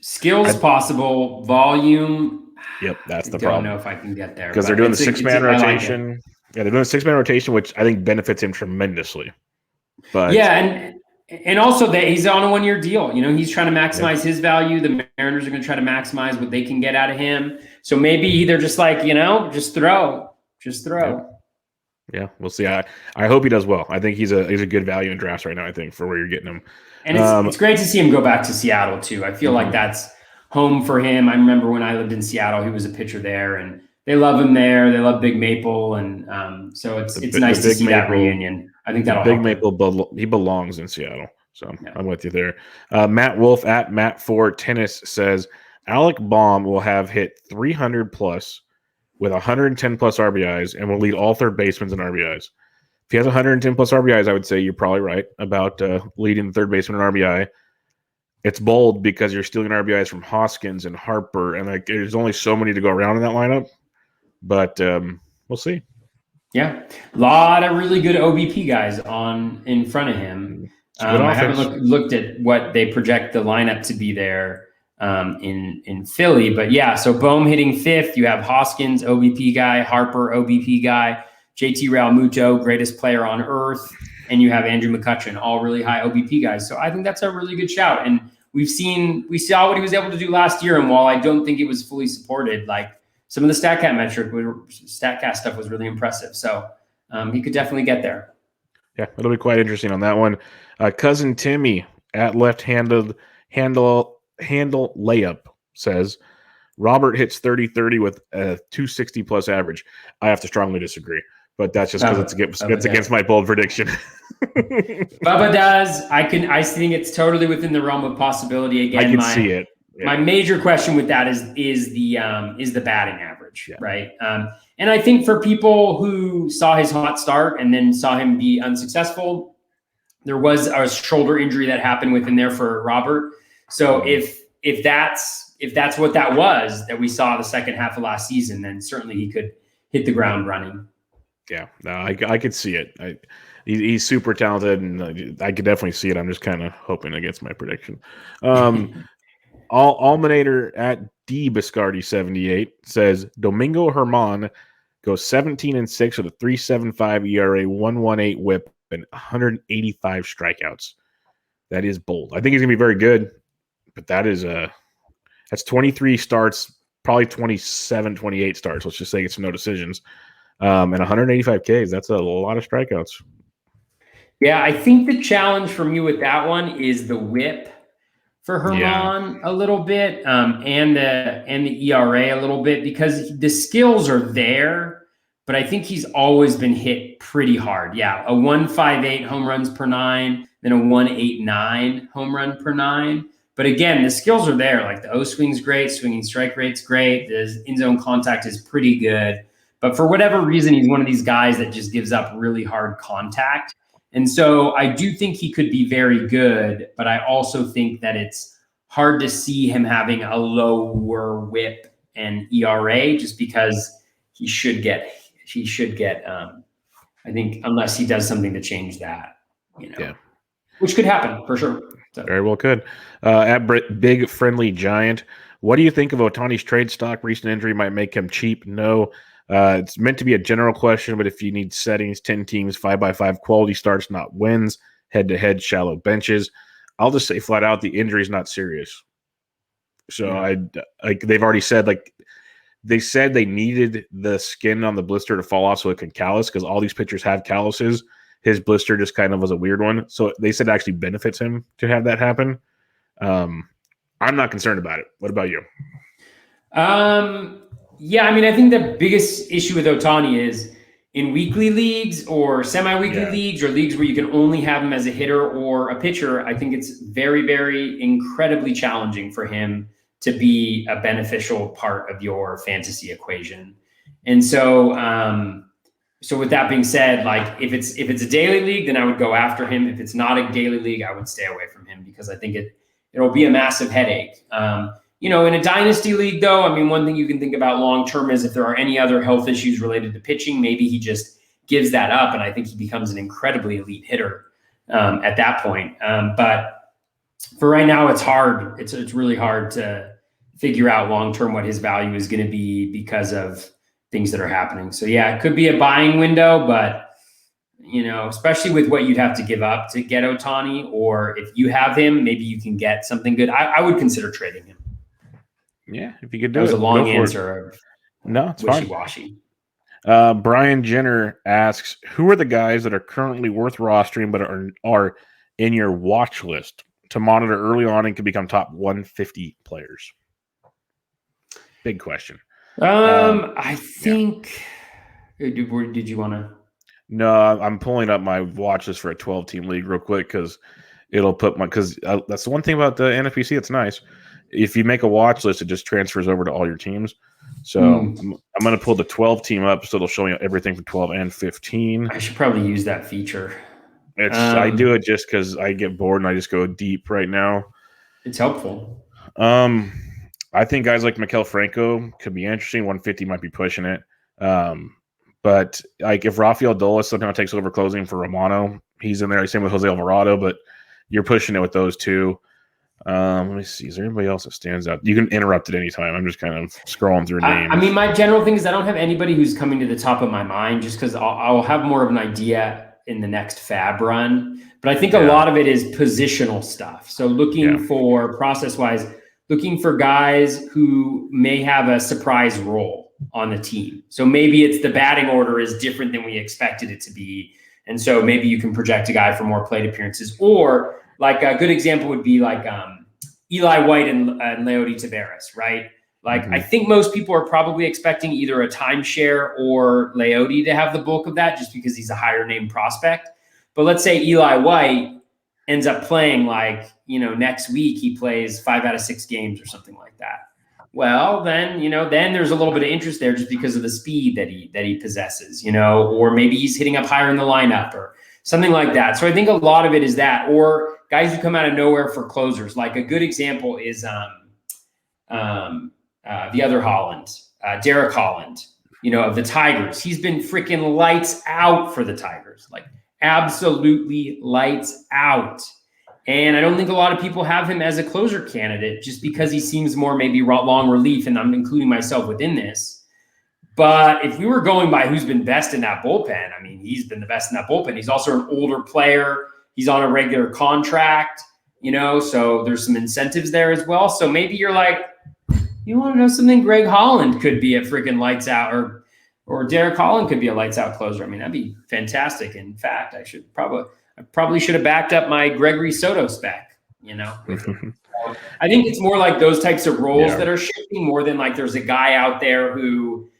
Skills possible. Volume. Yep, that's the I problem. don't know if I can get there. Because they're doing the 6-man rotation. Yeah, they're doing a 6-man rotation, which I think benefits him tremendously. But yeah, and also that he's on a 1-year deal. He's trying to maximize his value. The Mariners are going to try to maximize what they can get out of him. So maybe they're just like, just throw. Yeah, we'll see. I hope he does well. I think he's a good value in drafts right now, I think, for where you're getting him. And it's great to see him go back to Seattle too. I feel like that's home for him. I remember when I lived in Seattle, he was a pitcher there, and they love him there. They love Big Maple, and so it's nice to see that reunion. I think that'll Big Maple. He belongs in Seattle, so I'm with you there. Matt Wolf at Matt4 Tennis says Alec Baum will have hit 300 plus with 110 plus RBIs and will lead all third basemen in RBIs. If he has 110 plus RBIs, I would say you're probably right about leading the third baseman in RBI. It's bold because you're stealing RBIs from Hoskins and Harper, and there's only so many to go around in that lineup. But we'll see. Yeah, a lot of really good OBP guys in front of him. I haven't looked at what they project the lineup to be there in Philly, but yeah. So Bohm hitting 5th. You have Hoskins, OBP guy, Harper, OBP guy, JT Realmuto, greatest player on earth, and you have Andrew McCutchen, all really high OBP guys. So I think that's a really good shout. And we saw what he was able to do last year, and while I don't think it was fully supported, like some of the StatCast stuff was really impressive. So he could definitely get there. Yeah, it'll be quite interesting on that one. Cousin Timmy at left-handed handle layup says Robert hits 30-30 with a 260 plus average. I have to strongly disagree, but that's just because it's against my bold prediction. Bubba does. I think it's totally within the realm of possibility. Again, I can see it. Yeah. My major question with that is the batting average, right? And I think for people who saw his hot start and then saw him be unsuccessful, there was a shoulder injury that happened within there for Robert. So if that's what that was that we saw the second half of last season, then certainly he could hit the ground running. Yeah, no, I could see it. He's super talented, and I could definitely see it. I'm just kind of hoping against my prediction. Almanator at D Biscardi 78 says Domingo Germán goes 17-6 with a 3.75 ERA, 1.18 WHIP, and 185 strikeouts. That is bold. I think he's gonna be very good, but that's 23 starts, probably 27, 28 starts. Let's just say it's no decisions, and 185 Ks. That's a lot of strikeouts. Yeah, I think the challenge for me with that one is the WHIP for Germán a little bit, and the ERA a little bit, because the skills are there, but I think he's always been hit pretty hard. Yeah, a 1.58 home runs per 9, then a 1.89 home run per 9. But again, the skills are there. Like the O swing's great, swinging strike rate's great, the in zone contact is pretty good. But for whatever reason, he's one of these guys that just gives up really hard contact. And so I do think he could be very good, but I also think that it's hard to see him having a lower WHIP and ERA just because he should get I think, unless he does something to change that, which could happen for sure. So. Very well could. At Big Friendly Giant, what do you think of Ohtani's trade stock? Recent injury might make him cheap. No. It's meant to be a general question, but if you need settings, 10 teams, 5x5 quality starts, not wins, head-to-head, shallow benches. I'll just say flat out, the injury is not serious. So they've already said, like, they said they needed the skin on the blister to fall off so it could callus, because all these pitchers have calluses. His blister just kind of was a weird one. So they said it actually benefits him to have that happen. I'm not concerned about it. What about you? Yeah, I mean, I think the biggest issue with Ohtani is in weekly leagues or semi-weekly leagues or leagues where you can only have him as a hitter or a pitcher, I think it's very, very incredibly challenging for him to be a beneficial part of your fantasy equation. And so, so with that being said, like if it's a daily league, then I would go after him. If it's not a daily league, I would stay away from him because I think it'll be a massive headache. In a dynasty league, though, I mean, one thing you can think about long-term is if there are any other health issues related to pitching, maybe he just gives that up. And I think he becomes an incredibly elite hitter at that point. But for right now, it's hard. It's really hard to figure out long-term what his value is going to be because of things that are happening. So yeah, it could be a buying window, but especially with what you'd have to give up to get Ohtani, or if you have him, maybe you can get something good. I would consider trading him. Yeah, if you could do it. That was a long answer. No, it's wishy-washy. Brian Jenner asks, who are the guys that are currently worth rostering but are in your watch list to monitor early on and can become top 150 players? Big question. I think. Did you want to? No, I'm pulling up my watch list for a 12-team league real quick because it'll put because that's the one thing about the NFPC. It's nice. If you make a watch list, it just transfers over to all your teams. So I'm going to pull the 12 team up, so it'll show me everything from 12 and 15. I should probably use that feature. I do it just because I get bored and I just go deep right now. It's helpful. I think guys like Maikel Franco could be interesting. 150 might be pushing it. But like if Rafael Dolis somehow takes over closing for Romano, he's in there. Same with Jose Alvarado, but you're pushing it with those two. Let me see. Is there anybody else that stands out? You can interrupt at any time. I'm just kind of scrolling through names. I mean, my general thing is I don't have anybody who's coming to the top of my mind just because I'll have more of an idea in the next fab run. But I think a lot of it is positional stuff. So looking for process-wise, looking for guys who may have a surprise role on the team. So maybe it's the batting order is different than we expected it to be. And so maybe you can project a guy for more plate appearances, or like a good example would be like Eli White and Leody Taveras, right? Like I think most people are probably expecting either a timeshare or Leody to have the bulk of that just because he's a higher name prospect. But let's say Eli White ends up playing next week he plays 5 out of 6 games or something like that. Well, then there's a little bit of interest there just because of the speed that he possesses, or maybe he's hitting up higher in the lineup or something like that. So I think a lot of it is that, or guys who come out of nowhere for closers. Like a good example is the other Holland, Derek Holland, of the Tigers. He's been freaking lights out for the Tigers, like absolutely lights out. And I don't think a lot of people have him as a closer candidate just because he seems more maybe long relief, and I'm including myself within this. But if we were going by who's been best in that bullpen, I mean, he's been the best in that bullpen. He's also an older player. He's on a regular contract, so there's some incentives there as well. So maybe you're like, you want to know something? Greg Holland could be a freaking lights out, or Derek Holland could be a lights out closer. I mean, that'd be fantastic. In fact, I probably should have backed up my Gregory Soto spec, So I think it's more like those types of roles that are shifting more than like there's a guy out there who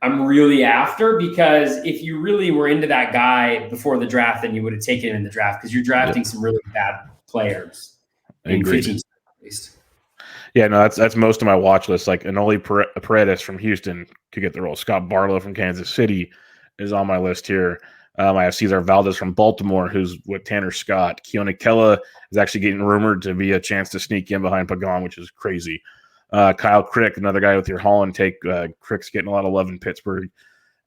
I'm really after, because if you really were into that guy before the draft, then you would have taken him in the draft because you're drafting some really bad players. In 15 at least. Yeah, no, that's most of my watch list. Like Enoli Paredes from Houston could get the role. Scott Barlow from Kansas City is on my list here. I have Cesar Valdez from Baltimore, who's with Tanner Scott. Keone Kela is actually getting rumored to be a chance to sneak in behind Pagan, which is crazy. Kyle Crick, another guy with your Holland take. Crick's getting a lot of love in Pittsburgh.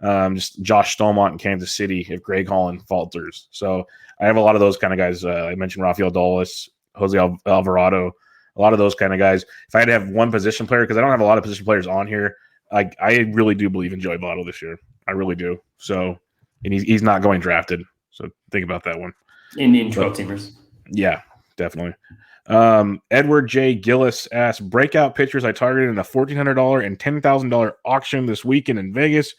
Just Josh Stolmont in Kansas City if Greg Holland falters. So I have a lot of those kind of guys. I mentioned Rafael Dolis, Jose Alvarado, a lot of those kind of guys. If I had to have one position player, because I don't have a lot of position players on here, I really do believe in Joey Votto this year. I really do. So, and he's not going drafted. So think about that one. In 12 teamers. Yeah, definitely. Edward J. Gillis asked, breakout pitchers I targeted in a $1,400 and $10,000 auction this weekend in Vegas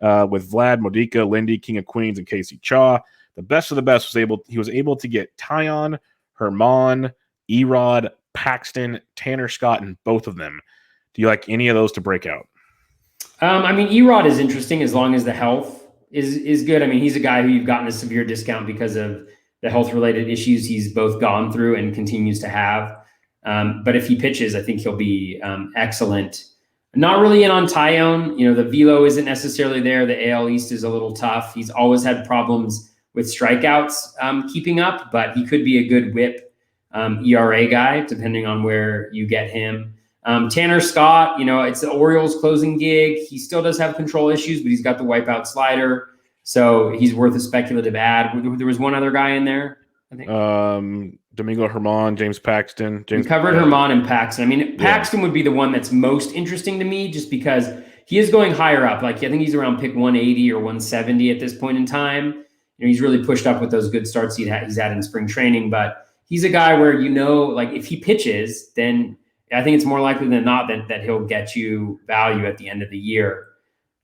with Vlad, Modica, Lindy, King of Queens, and Casey Chaw. The best of the best he was able to get Tyon, Herman, Erod, Paxton, Tanner Scott, and both of them. Do you like any of those to break out? I mean, Erod is interesting as long as the health is good. I mean, he's a guy who you've gotten a severe discount because of the health-related issues he's both gone through and continues to have. But if he pitches, I think he'll be excellent. Not really in on Tyone. The velo isn't necessarily there. The AL East is a little tough. He's always had problems with strikeouts keeping up, but he could be a good whip ERA guy, depending on where you get him. Tanner Scott, it's the Orioles closing gig. He still does have control issues, but he's got the wipeout slider. So he's worth a speculative add. There was one other guy in there, I think. Domingo Herman, James Paxton. We covered Herman and Paxton. I mean, Paxton would be the one that's most interesting to me just because he is going higher up. Like, I think he's around pick 180 or 170 at this point in time. He's really pushed up with those good starts he's had in spring training. But he's a guy where, like, if he pitches, then I think it's more likely than not that he'll get you value at the end of the year.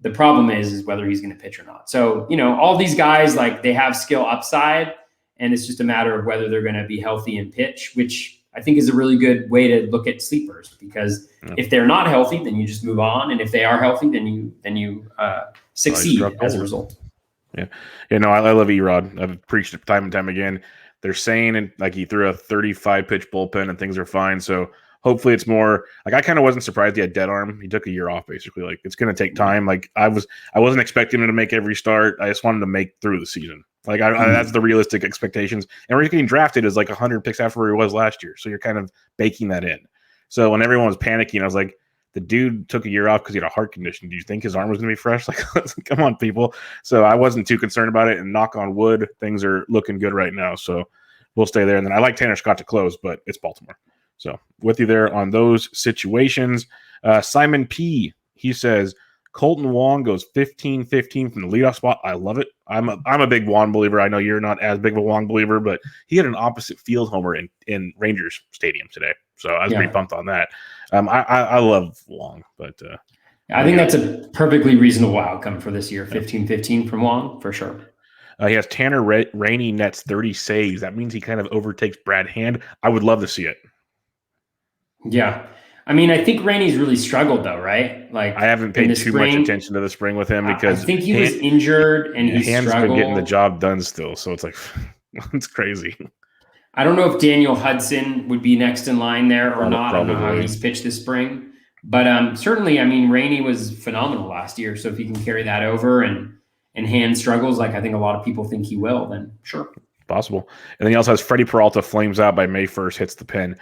The problem is whether he's going to pitch or not. So, all these guys, like, they have skill upside, and it's just a matter of whether they're going to be healthy and pitch, which I think is a really good way to look at sleepers, because if they're not healthy, then you just move on. And if they are healthy, then you succeed as a result. Yeah. I love Erod. I've preached it time and time again. They're saying, like, he threw a 35 pitch bullpen and things are fine. So hopefully it's more like, I kind of wasn't surprised he had dead arm. He took a year off, basically. Like, it's going to take time. Like, I wasn't expecting him to make every start. I just wanted to make through the season. Like, that's the realistic expectations. And where he's getting drafted is like 100 picks after where he was last year. So you're kind of baking that in. So when everyone was panicking, I was like, the dude took a year off because he had a heart condition. Do you think his arm was going to be fresh? Like, come on, people. So I wasn't too concerned about it. And knock on wood, things are looking good right now. So we'll stay there. And then I like Tanner Scott to close, but it's Baltimore. So with you there on those situations. Simon P., he says, Colton Wong goes 15-15 from the leadoff spot. I love it. I'm a big Wong believer. I know you're not as big of a Wong believer, but he had an opposite field homer in Rangers Stadium today. So I was pretty pumped on that. I love Wong, but I think that's a perfectly reasonable outcome for this year. 15-15 from Wong, for sure. He has Tanner Rainey nets 30 saves. That means he kind of overtakes Brad Hand. I would love to see it. Yeah. I mean, I think Rainey's really struggled, though, right? Like, I haven't paid too much attention to the spring with him because I think he was injured and he Hand's struggled. been getting the job done still, so it's like it's crazy. I don't know if Daniel Hudson would be next in line there or not. Probably. I don't know how he's pitched this spring, but certainly, I mean, Rainey was phenomenal last year. So if he can carry that over and Hand struggles, like I think a lot of people think he will, then sure, possible. And then he also has Freddie Peralta flames out by May 1st, hits the pin.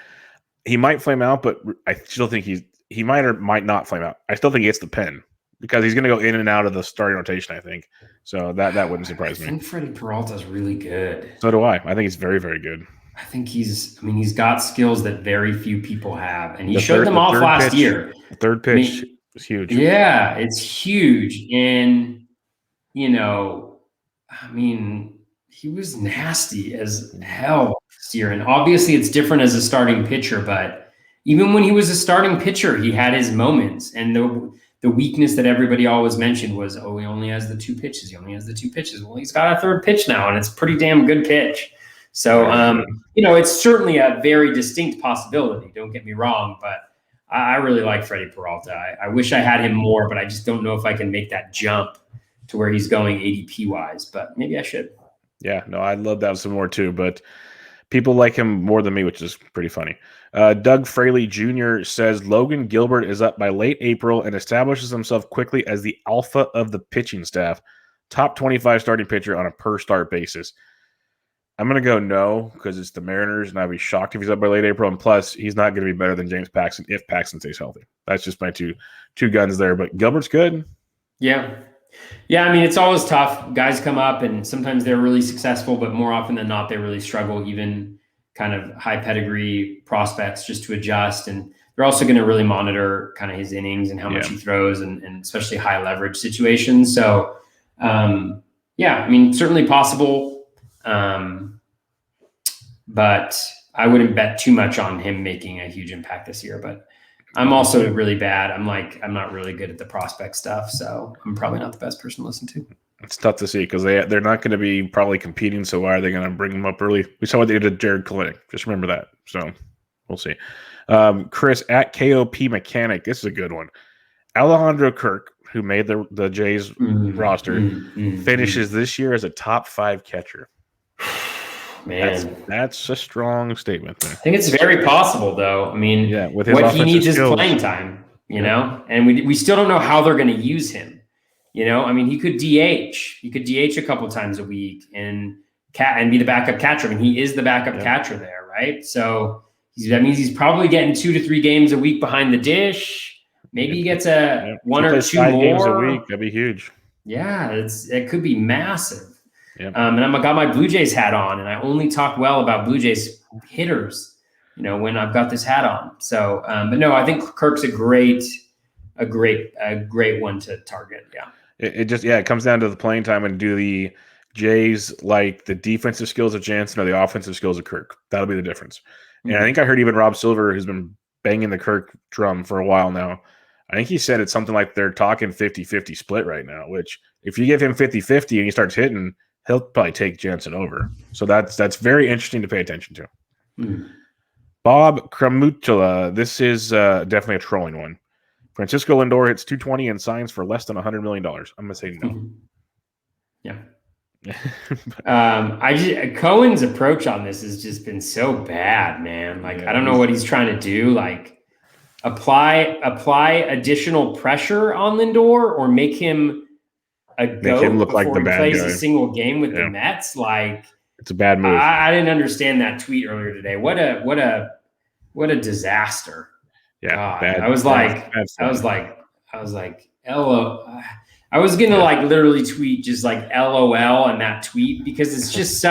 He might flame out, but I still think he might or might not flame out. I still think he hits the pin because he's going to go in and out of the starting rotation, I think. So that wouldn't surprise me. I think Freddie Peralta is really good. So do I. I think he's very, very good. I think he's got skills that very few people have. And he showed them off last year. The third pitch was huge. Yeah, it's huge. And, he was nasty as hell this year. And obviously it's different as a starting pitcher, but even when he was a starting pitcher, he had his moments. And the weakness that everybody always mentioned was, he only has the two pitches. Well, he's got a third pitch now, and it's a pretty damn good pitch. So, it's certainly a very distinct possibility. Don't get me wrong, but I really like Freddie Peralta. I wish I had him more, but I just don't know if I can make that jump to where he's going ADP wise, but maybe I should. Yeah, no, I'd love to have some more too, but people like him more than me, which is pretty funny. Doug Fraley Jr. says Logan Gilbert is up by late April and establishes himself quickly as the alpha of the pitching staff. Top 25 starting pitcher on a per start basis. I'm going to go no because it's the Mariners, and I'd be shocked if he's up by late April. And plus, he's not going to be better than James Paxton if Paxton stays healthy. That's just my two guns there. But Gilbert's good. Yeah. Yeah, I mean, it's always tough. Guys come up, and sometimes they're really successful, but more often than not, they really struggle, even kind of high pedigree prospects, just to adjust. And they're also going to really monitor kind of his innings and how much he throws, and especially high leverage situations. So, yeah, I mean, certainly possible. But I wouldn't bet too much on him making a huge impact this year. But I'm also really bad. I'm not really good at the prospect stuff, so I'm probably not the best person to listen to. It's tough to see because they're not going to be probably competing. So why are they going to bring them up early? We saw what they did to Jared Kalenic. Just remember that. So we'll see. Chris at KOP Mechanic. This is a good one. Alejandro Kirk, who made the Jays roster, finishes this year as a top 5 catcher. Man, that's a strong statement there. I think it's very possible, though. I mean, with his what he needs skills, is playing time, you know, and we still don't know how they're going to use him. You know, I mean, he could DH. He could DH a couple times a week and be the backup catcher. I mean, he is the backup catcher there, right? So that means he's probably getting 2 to 3 games a week behind the dish. Maybe he gets one or 2 more games a week. That'd be huge. Yeah, it could be massive. Yep. And I got my Blue Jays hat on, and I only talk well about Blue Jays hitters, you know, when I've got this hat on. So, but no, I think Kirk's a great one to target. Yeah. It comes down to the playing time, and do the Jays like the defensive skills of Jansen or the offensive skills of Kirk? That'll be the difference. And I think I heard even Rob Silver, who's been banging the Kirk drum for a while now, I think he said it's something like they're talking 50-50 split right now, which if you give him 50-50 and he starts hitting, he'll probably take Jansen over. So that's very interesting to pay attention to. Bob Kramutula, this is definitely a trolling one. Francisco Lindor hits 220 and signs for less than $100 million. I'm going to say no. Yeah. Cohen's approach on this has just been so bad, man. Like, I don't know what he's trying to do. Like, apply additional pressure on Lindor or make him a goat look before like the he bad plays guy. a single game with the Mets. Like, it's a bad move. I didn't understand that tweet earlier today. What a disaster. Yeah, God, I was like, LO. I was gonna like literally tweet just like LOL on that tweet because it's just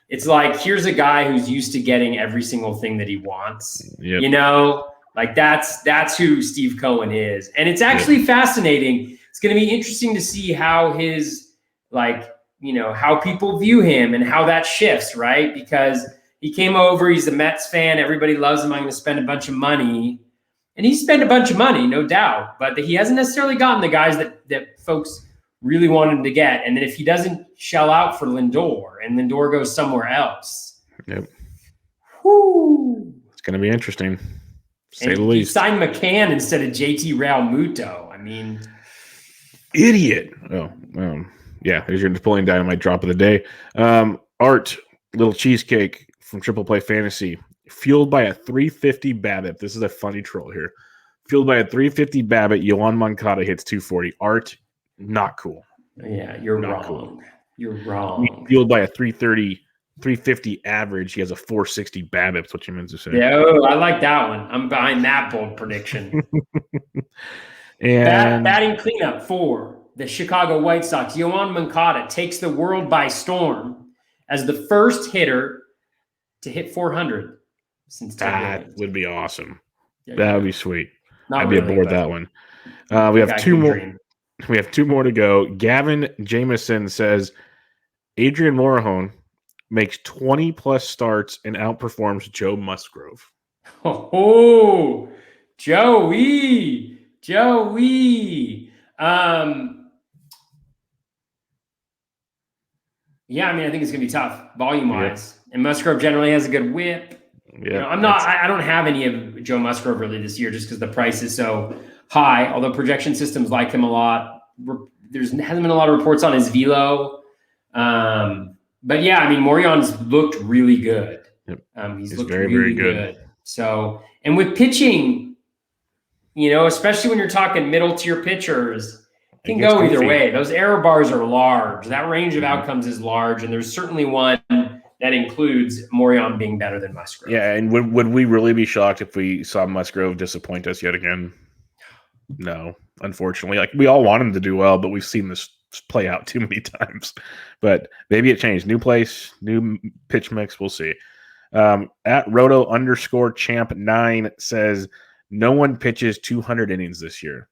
it's like, here's a guy who's used to getting every single thing that he wants. Yep. You know, like that's who Steve Cohen is. And it's actually fascinating. It's going to be interesting to see how his, like, you know, how people view him and how that shifts, right? Because he came over, he's a Mets fan, everybody loves him, I'm going to spend a bunch of money. And he spent a bunch of money, no doubt, but he hasn't necessarily gotten the guys that folks really want him to get. And then if he doesn't shell out for Lindor and Lindor goes somewhere else. Yep. Whoo. It's going to be interesting, to say the He least. signed McCann instead of JT Realmuto. I mean, idiot. Oh, yeah, there's your Napoleon Dynamite drop of the day. Art, little cheesecake from Triple Play Fantasy, fueled by a 350 BABIP. This is a funny troll here. Fueled by a 350 BABIP, Yohan Moncada hits 240. Art, not cool. Yeah, you're not wrong. Cool. You're wrong. Fueled by a 350 average, he has a 460 BABIP. That's what you meant to say. Yeah, I like that one. I'm behind that bold prediction. And batting cleanup for the Chicago White Sox, Yohan Moncada takes the world by storm as the first hitter to hit 400 since that would be awesome. Yeah, that would be sweet. I'd be aboard that one. We have 2 more. Dream. We have 2 more to go. Gavin Jameson says Adrian Morejon makes 20 plus starts and outperforms Joe Musgrove. Oh, Joey. Yeah, I mean, I think it's going to be tough volume-wise. Yep. And Musgrove generally has a good whip. Yeah, you know, I don't have any of Joe Musgrove really this year just because the price is so high, although projection systems like him a lot. There hasn't been a lot of reports on his velo. But yeah, I mean, Morejon's looked really good. Yep. He's looked very, really good. So, and with pitching, you know, especially when you're talking middle tier pitchers, it can go either way. Those error bars are large. That range of outcomes is large. And there's certainly one that includes Morejon being better than Musgrove. Yeah, and would we really be shocked if we saw Musgrove disappoint us yet again? No, unfortunately. Like, we all want him to do well, but we've seen this play out too many times. But maybe it changed. New place, new pitch mix. We'll see. At Roto_champ9 says no one pitches 200 innings this year.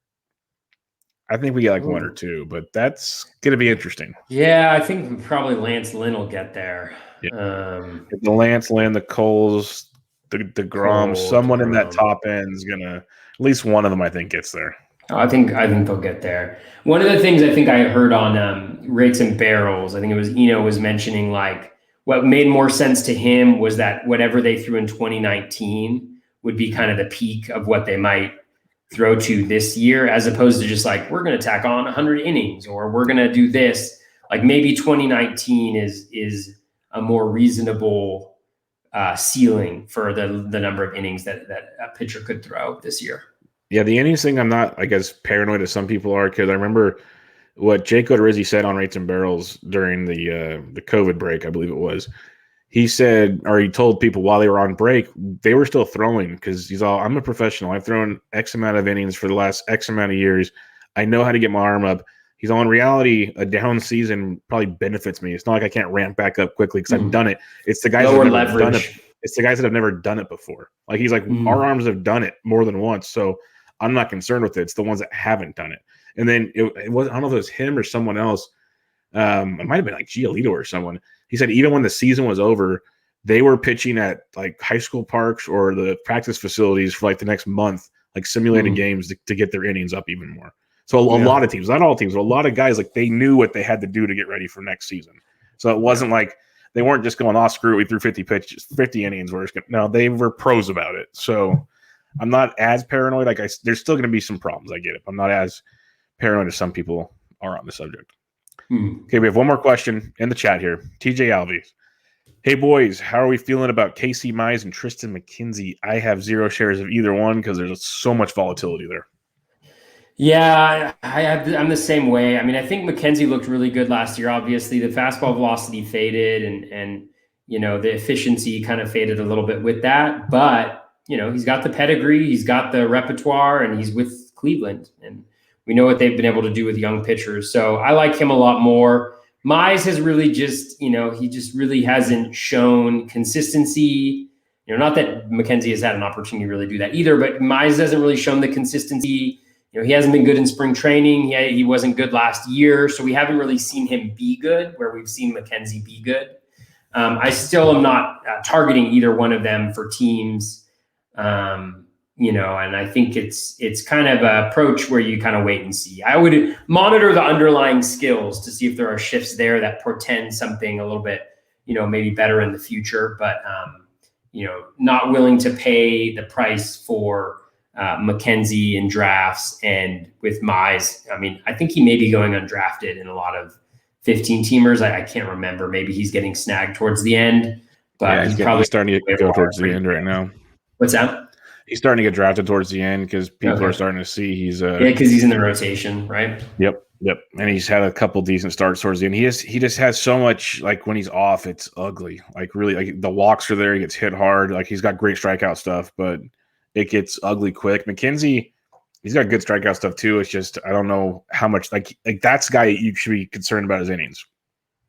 I think we get like one or two, but that's going to be interesting. Yeah, I think probably Lance Lynn will get there. Yeah. The Lance Lynn, the Coles, the DeGrom, someone in that top end is going to, at least one of them, I think, gets there. I think they'll get there. One of the things I think I heard on Rates and Barrels, I think it was Eno was mentioning, like, what made more sense to him was that whatever they threw in 2019 would be kind of the peak of what they might throw to this year, as opposed to just like, we're going to tack on 100 innings or we're going to do this. Like maybe 2019 is a more reasonable ceiling for the number of innings that a pitcher could throw this year. Yeah, the innings thing, I'm not, I guess, paranoid as some people are, because I remember what Jake Odorizzi said on Rates and Barrels during the COVID break, I believe it was. He said, or he told people while they were on break, they were still throwing, because he's all, I'm a professional. I've thrown X amount of innings for the last X amount of years. I know how to get my arm up. He's all, in reality, a down season probably benefits me. It's not like I can't ramp back up quickly because I've done it. It's the guys that have never done it. It's the guys that have never done it before. Like he's like, our arms have done it more than once, so I'm not concerned with it. It's the ones that haven't done it. And then it was, I don't know if it was him or someone else. It might have been like Giolito or someone. He said even when the season was over, they were pitching at like high school parks or the practice facilities for like the next month, like simulated games to get their innings up even more. So a lot of teams, not all teams, but a lot of guys, like they knew what they had to do to get ready for next season. So it wasn't like they weren't just going, oh, screw it, we threw 50 pitches, 50 innings. No, they were pros about it. So I'm not as paranoid. Like there's still going to be some problems. I get it. I'm not as paranoid as some people are on the subject. Okay, we have one more question in the chat here. TJ Alves. Hey, boys, how are we feeling about Casey Mize and Tristan McKenzie? I have 0 shares of either one because there's so much volatility there. Yeah, I'm the same way. I mean, I think McKenzie looked really good last year. Obviously, the fastball velocity faded and you know, the efficiency kind of faded a little bit with that. But, you know, he's got the pedigree, he's got the repertoire, and he's with Cleveland. And we know what they've been able to do with young pitchers. So I like him a lot more. Mize has really just, you know, he just really hasn't shown consistency. You know, not that McKenzie has had an opportunity to really do that either, but Mize hasn't really shown the consistency. You know, he hasn't been good in spring training. He wasn't good last year. So we haven't really seen him be good where we've seen McKenzie be good. I still am not targeting either one of them for teams. You know, and I think it's kind of an approach where you kind of wait and see. I would monitor the underlying skills to see if there are shifts there that portend something a little bit, you know, maybe better in the future, but, you know, not willing to pay the price for McKenzie in drafts. And with Mize, I mean, I think he may be going undrafted in a lot of 15-teamers. I can't remember. Maybe he's getting snagged towards the end, but yeah, he's probably starting to go towards the end right now. What's that? He's starting to get drafted towards the end because people are starting to see he's because he's in the rotation, right? Yep. And he's had a couple decent starts towards the end. He just has so much, like when he's off, it's ugly. Like really, like the walks are there. He gets hit hard. Like he's got great strikeout stuff, but it gets ugly quick. McKenzie, he's got good strikeout stuff too. It's just I don't know how much like that's a guy you should be concerned about his innings.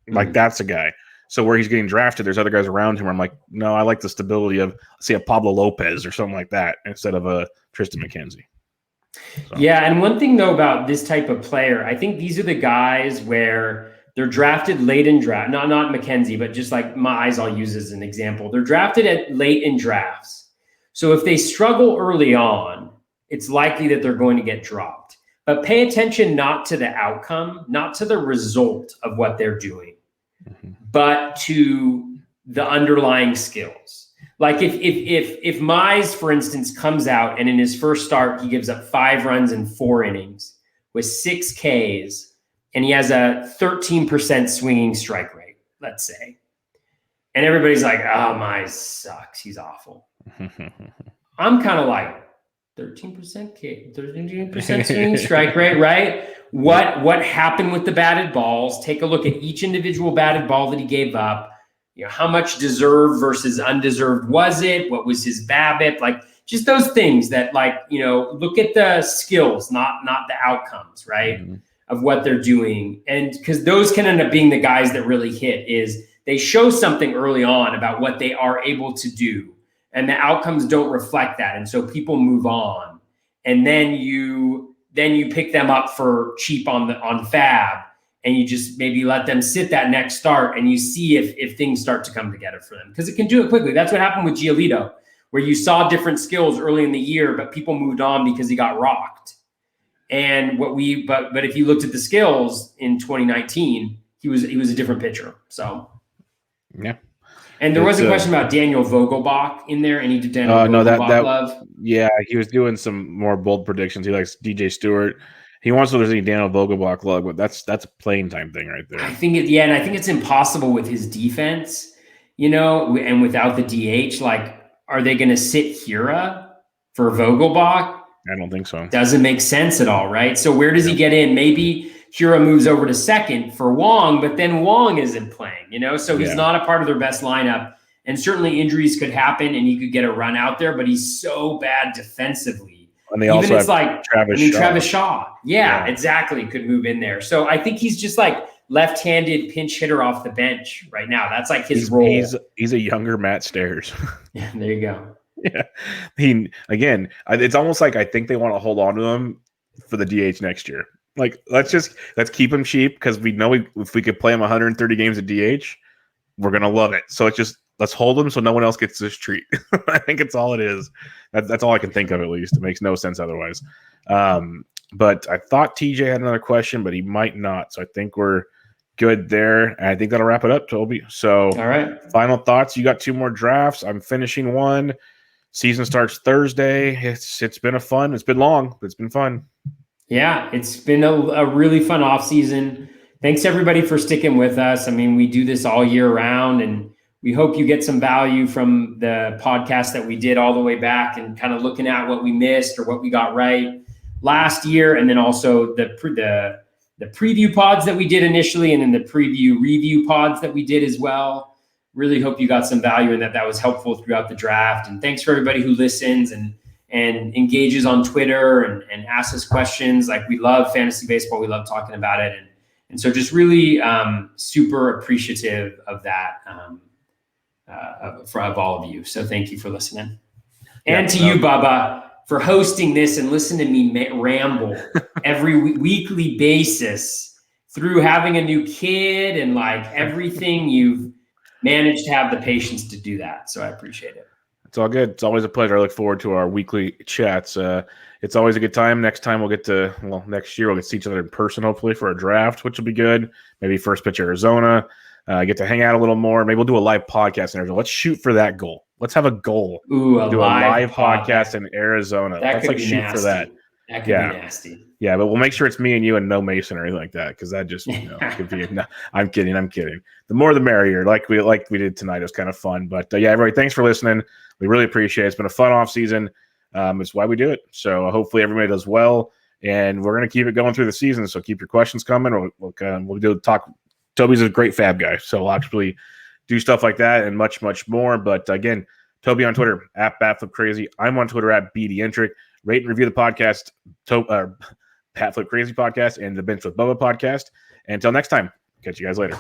Like that's a guy. So where he's getting drafted, there's other guys around him where I'm like, no, I like the stability of, say, a Pablo Lopez or something like that instead of a Tristan McKenzie. So. Yeah, and one thing, though, about this type of player, I think these are the guys where they're drafted late in draft. Not McKenzie, but just like Mize, I'll use as an example. They're drafted at late in drafts. So if they struggle early on, it's likely that they're going to get dropped. But pay attention not to the outcome, not to the result of what they're doing, but to the underlying skills. Like if Mize, for instance, comes out and in his first start, he gives up 5 runs in 4 innings with 6 Ks, and he has a 13% swinging strike rate, let's say. And everybody's like, oh, Mize sucks. He's awful. I'm kind of like, 13% swinging strike rate, right? What happened with the batted balls? Take a look at each individual batted ball that he gave up. You know, how much deserved versus undeserved was it? What was his BABIP? Like just those things that, like, you know, look at the skills, not the outcomes, right? Of what they're doing. And because those can end up being the guys that really hit is they show something early on about what they are able to do, and the outcomes don't reflect that, and so people move on, and then you pick them up for cheap on Fab, and you just maybe let them sit that next start, and you see if things start to come together for them, because it can do it quickly. That's what happened with Giolito, where you saw different skills early in the year, but people moved on because he got rocked. And but if you looked at the skills in 2019, he was a different pitcher. So yeah. And there was a question about Daniel Vogelbach in there. Any Daniel Vogelbach love? Yeah, he was doing some more bold predictions. He likes DJ Stewart. He wants to see Daniel Vogelbach love, but that's a playing time thing right there. I think and I think it's impossible with his defense, and without the DH. Like, are they going to sit Hira for Vogelbach? I don't think so. Doesn't make sense at all, right? So where does he get in? Maybe Hira moves over to second for Wong, but then Wong isn't playing, so he's not a part of their best lineup. And certainly injuries could happen and he could get a run out there, but he's so bad defensively. And they also have Travis Shaw. Yeah, exactly. Could move in there. So I think he's just like left-handed pinch hitter off the bench right now. That's like his role. He's a younger Matt Stairs. Yeah, there you go. Yeah. It's almost like I think they want to hold on to him for the DH next year. Like, let's keep him cheap, because we know if we could play him 130 games at DH, we're going to love it. So let's hold him so no one else gets this treat. I think it's all it is. That's all I can think of, at least. It makes no sense otherwise. But I thought TJ had another question, but he might not. So I think we're good there. And I think that'll wrap it up, Toby. So all right. Final thoughts. You got 2 more drafts. I'm finishing one. Season starts Thursday. It's been it's been long, but it's been fun. Yeah, it's been a really fun off season. Thanks everybody for sticking with us. I mean, we do this all year round, and we hope you get some value from the podcast that we did all the way back, and kind of looking at what we missed or what we got right last year. And then also the preview pods that we did initially, and then the preview review pods that we did as well. Really hope you got some value in that was helpful throughout the draft. And thanks for everybody who listens and engages on Twitter and asks us questions. Like, we love fantasy baseball. We love talking about it. And so just really super appreciative of that of all of you. So thank you for listening. And to you, Bubba, for hosting this and listen to me ramble every weekly basis through having a new kid and like everything. You've managed to have the patience to do that. So I appreciate it. It's all good. It's always a pleasure. I look forward to our weekly chats. It's always a good time. Next time next year we'll get to see each other in person, hopefully, for a draft, which will be good. Maybe first pitch Arizona. Get to hang out a little more. Maybe we'll do a live podcast in Arizona. Let's shoot for that goal. Let's have a goal. Ooh, do a live podcast in Arizona. Let's shoot nasty. For that. That could be nasty. Yeah, but we'll make sure it's me and you and no Mason or anything like that, because that just could be. No, I'm kidding. The more the merrier. Like we did tonight. It was kind of fun. But everybody, thanks for listening. We really appreciate it. It's been a fun off season. It's why we do it. So hopefully everybody does well, and we're gonna keep it going through the season. So keep your questions coming. We'll do talk. Toby's a great Fab guy, so we'll actually do stuff like that and much, much more. But again, Toby on Twitter at BatFlipCrazy. I'm on Twitter at BDentric. Rate and review the podcast, BatFlip Crazy podcast, and the Bench with Bubba podcast. And until next time, catch you guys later.